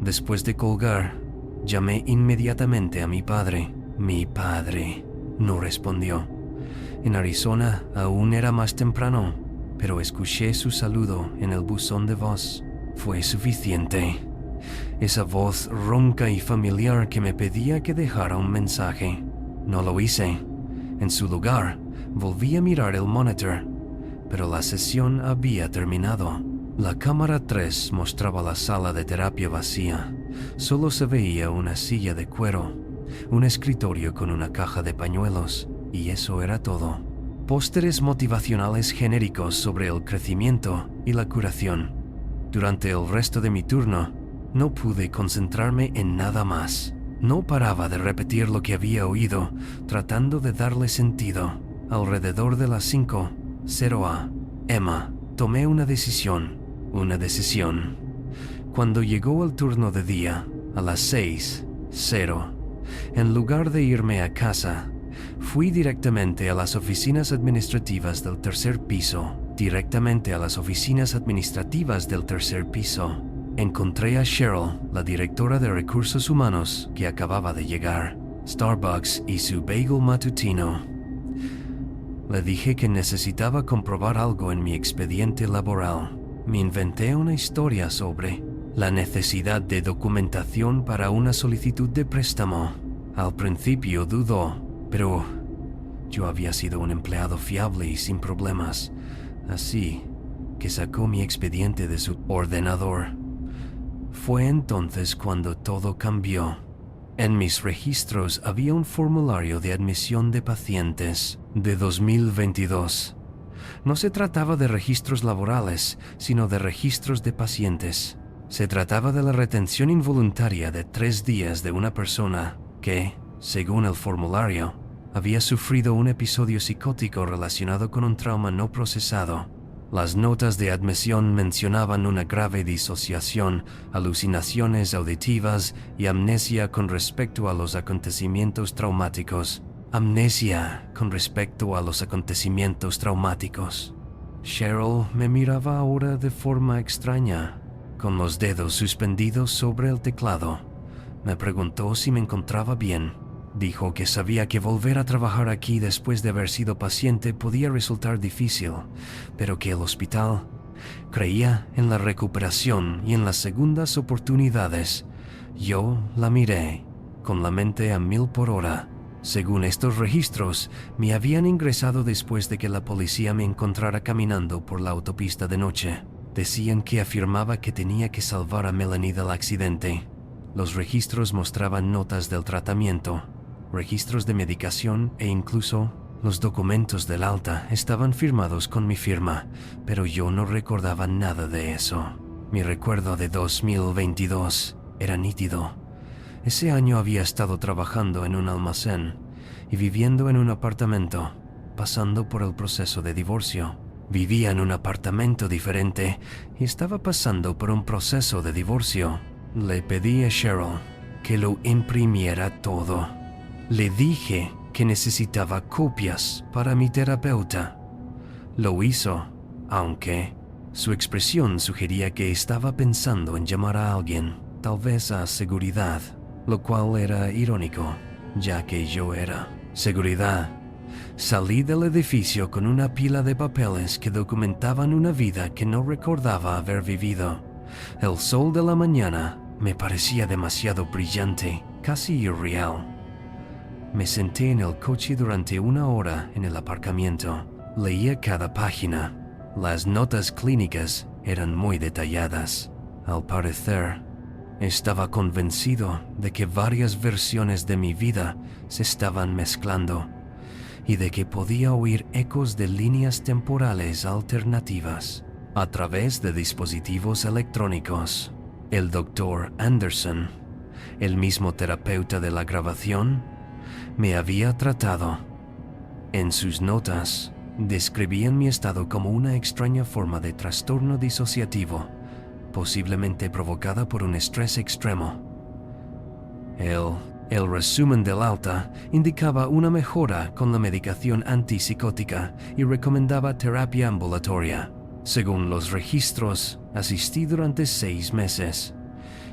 Después de colgar, llamé inmediatamente a mi padre. Mi padre no respondió. En Arizona aún era más temprano, pero escuché su saludo en el buzón de voz. Fue suficiente. Esa voz ronca y familiar que me pedía que dejara un mensaje. No lo hice. En su lugar, volví a mirar el monitor, pero la sesión había terminado. La cámara 3 mostraba la sala de terapia vacía. Solo se veía una silla de cuero, un escritorio con una caja de pañuelos, y eso era todo. Pósteres motivacionales genéricos sobre el crecimiento y la curación. Durante el resto de mi turno, no pude concentrarme en nada más. No paraba de repetir lo que había oído, tratando de darle sentido. Alrededor de las 5:00 am, tomé una decisión. Cuando llegó el turno de día, a las 6:00, en lugar de irme a casa, fui directamente a las oficinas administrativas del tercer piso. Encontré a Cheryl, la directora de recursos humanos, que acababa de llegar, Starbucks y su bagel matutino. Le dije que necesitaba comprobar algo en mi expediente laboral. Me inventé una historia sobre la necesidad de documentación para una solicitud de préstamo. Al principio dudó, pero yo había sido un empleado fiable y sin problemas, así que sacó mi expediente de su ordenador. Fue entonces cuando todo cambió. En mis registros había un formulario de admisión de pacientes de 2022. No se trataba de registros laborales, sino de registros de pacientes. Se trataba de la retención involuntaria de 3 días de una persona que, según el formulario, había sufrido un episodio psicótico relacionado con un trauma no procesado. Las notas de admisión mencionaban una grave disociación, alucinaciones auditivas y amnesia con respecto a los acontecimientos traumáticos. Cheryl me miraba ahora de forma extraña, con los dedos suspendidos sobre el teclado. Me preguntó si me encontraba bien. Dijo que sabía que volver a trabajar aquí después de haber sido paciente podía resultar difícil, pero que el hospital creía en la recuperación y en las segundas oportunidades. Yo la miré, con la mente a 1000 por hora. Según estos registros, me habían ingresado después de que la policía me encontrara caminando por la autopista de noche. Decían que afirmaba que tenía que salvar a Melanie del accidente. Los registros mostraban notas del tratamiento, registros de medicación e incluso los documentos del alta estaban firmados con mi firma, pero yo no recordaba nada de eso. Mi recuerdo de 2022 era nítido. Ese año había estado trabajando en un almacén y viviendo en un apartamento, pasando por el proceso de divorcio. Vivía en un apartamento diferente y estaba pasando por un proceso de divorcio. Le pedí a Cheryl que lo imprimiera todo. Le dije que necesitaba copias para mi terapeuta. Lo hizo, aunque su expresión sugería que estaba pensando en llamar a alguien, tal vez a seguridad, lo cual era irónico, ya que yo era seguridad. Salí del edificio con una pila de papeles que documentaban una vida que no recordaba haber vivido. El sol de la mañana me parecía demasiado brillante, casi irreal. Me senté en el coche durante 1 hora en el aparcamiento. Leía cada página. Las notas clínicas eran muy detalladas. Al parecer, estaba convencido de que varias versiones de mi vida se estaban mezclando y de que podía oír ecos de líneas temporales alternativas a través de dispositivos electrónicos. El Dr. Anderson, el mismo terapeuta de la grabación, me había tratado. En sus notas, describían mi estado como una extraña forma de trastorno disociativo, posiblemente provocada por un estrés extremo. El resumen del alta indicaba una mejora con la medicación antipsicótica y recomendaba terapia ambulatoria. Según los registros, asistí durante 6 meses.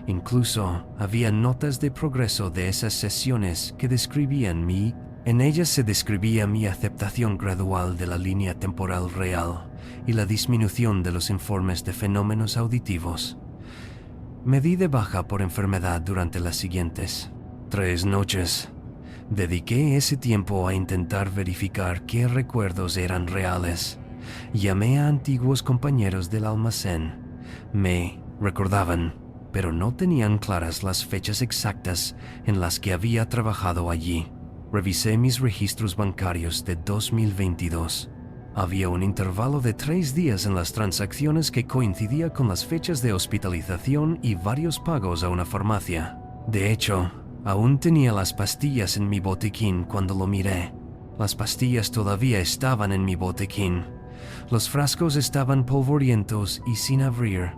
Incluso había notas de progreso de esas sesiones que describían en ellas se describía mi aceptación gradual de la línea temporal real y la disminución de los informes de fenómenos auditivos. Me di de baja por enfermedad durante las siguientes 3 noches. Dediqué ese tiempo a intentar verificar qué recuerdos eran reales. Llamé a antiguos compañeros del almacén. Me recordaban, pero no tenían claras las fechas exactas en las que había trabajado allí. Revisé mis registros bancarios de 2022. Había un intervalo de 3 días en las transacciones que coincidía con las fechas de hospitalización y varios pagos a una farmacia. De hecho, aún tenía las pastillas en mi botiquín cuando lo miré. Las pastillas todavía estaban en mi botiquín. Los frascos estaban polvorientos y sin abrir.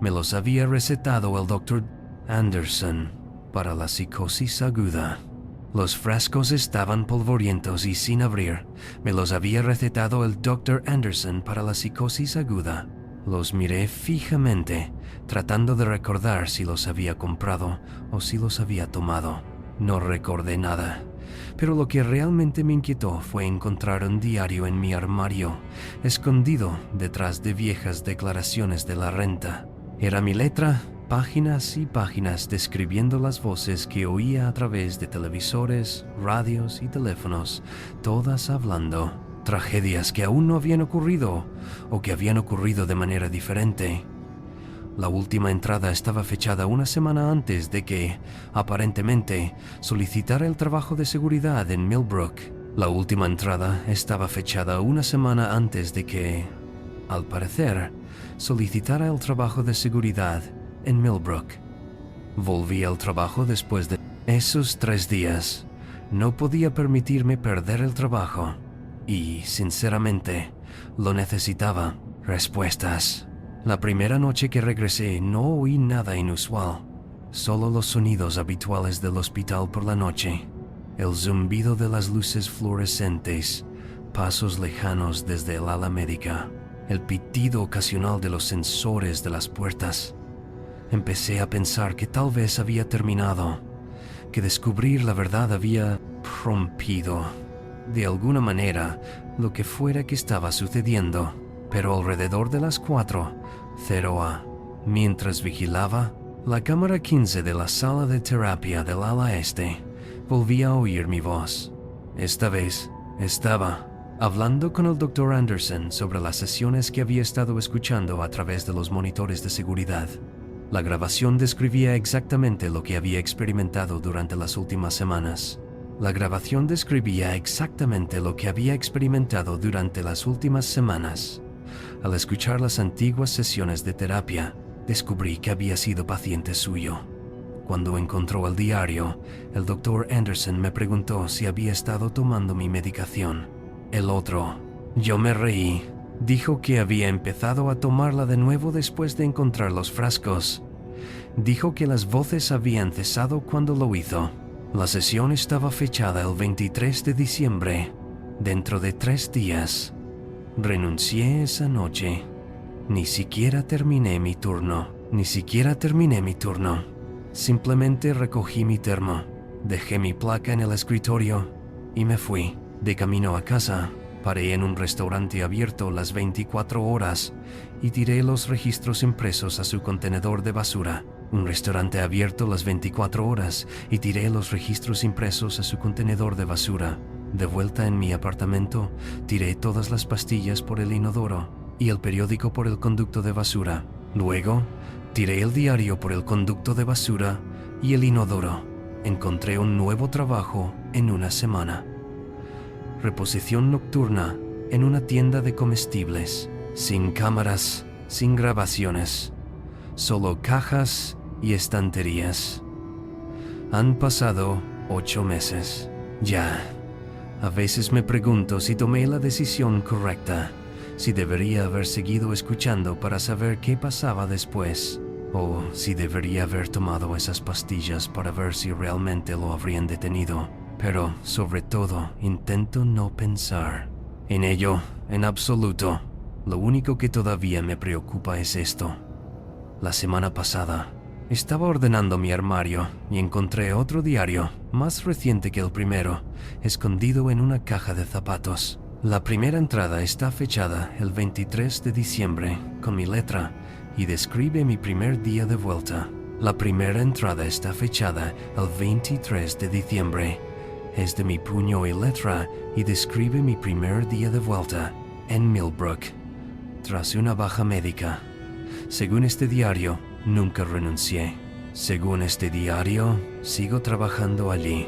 Me los había recetado el Dr. Anderson para la psicosis aguda. Los frascos estaban polvorientos y sin abrir. Me los había recetado el Dr. Anderson para la psicosis aguda. Los miré fijamente, tratando de recordar si los había comprado o si los había tomado. No recordé nada, pero lo que realmente me inquietó fue encontrar un diario en mi armario, escondido detrás de viejas declaraciones de la renta. Era mi letra, páginas y páginas describiendo las voces que oía a través de televisores, radios y teléfonos, todas hablando. Tragedias que aún no habían ocurrido o que habían ocurrido de manera diferente. La última entrada estaba fechada 1 semana antes de que, aparentemente, solicitara el trabajo de seguridad en Millbrook. La última entrada estaba fechada 1 semana antes de que, al parecer, solicitara el trabajo de seguridad en Millbrook. Volví al trabajo después de esos 3 días. No podía permitirme perder el trabajo. Y, sinceramente, lo necesitaba. Respuestas. La primera noche que regresé no oí nada inusual, solo los sonidos habituales del hospital por la noche, el zumbido de las luces fluorescentes, pasos lejanos desde el ala médica, el pitido ocasional de los sensores de las puertas. Empecé a pensar que tal vez había terminado, que descubrir la verdad había rompido, de alguna manera, lo que fuera que estaba sucediendo. Pero alrededor de las 4:00 mientras vigilaba, la cámara 15 de la sala de terapia del ala este volvía a oír mi voz. Esta vez estaba hablando con el Dr. Anderson sobre las sesiones que había estado escuchando a través de los monitores de seguridad. La grabación describía exactamente lo que había experimentado durante las últimas semanas. La grabación describía exactamente lo que había experimentado durante las últimas semanas. Al escuchar las antiguas sesiones de terapia, descubrí que había sido paciente suyo. Cuando encontró el diario, el Dr. Anderson me preguntó si había estado tomando mi medicación. El otro, yo me reí, dijo que había empezado a tomarla de nuevo después de encontrar los frascos. Dijo que las voces habían cesado cuando lo hizo. La sesión estaba fechada el 23 de diciembre, dentro de 3 días. Renuncié esa noche. Ni siquiera terminé mi turno. Simplemente recogí mi termo, dejé mi placa en el escritorio y me fui. De camino a casa, paré en un restaurante abierto las 24 horas y tiré los registros impresos a su contenedor de basura. Un restaurante abierto las 24 horas y tiré los registros impresos a su contenedor de basura. De vuelta en mi apartamento, tiré todas las pastillas por el inodoro y el periódico por el conducto de basura. Luego, tiré el diario por el conducto de basura y el inodoro. Encontré un nuevo trabajo en una semana. Reposición nocturna en una tienda de comestibles, sin cámaras, sin grabaciones, solo cajas y estanterías. Han pasado 8 meses. Ya. A veces me pregunto si tomé la decisión correcta, si debería haber seguido escuchando para saber qué pasaba después, o si debería haber tomado esas pastillas para ver si realmente lo habrían detenido. Pero, sobre todo, intento no pensar en ello, en absoluto. Lo único que todavía me preocupa es esto. La semana pasada, estaba ordenando mi armario y encontré otro diario, más reciente que el primero, escondido en una caja de zapatos. La primera entrada está fechada el 23 de diciembre, con mi letra, y describe mi primer día de vuelta. La primera entrada está fechada el 23 de diciembre. Es de mi puño y letra y describe mi primer día de vuelta en Millbrook, tras una baja médica. Según este diario, nunca renuncié. Según este diario, sigo trabajando allí.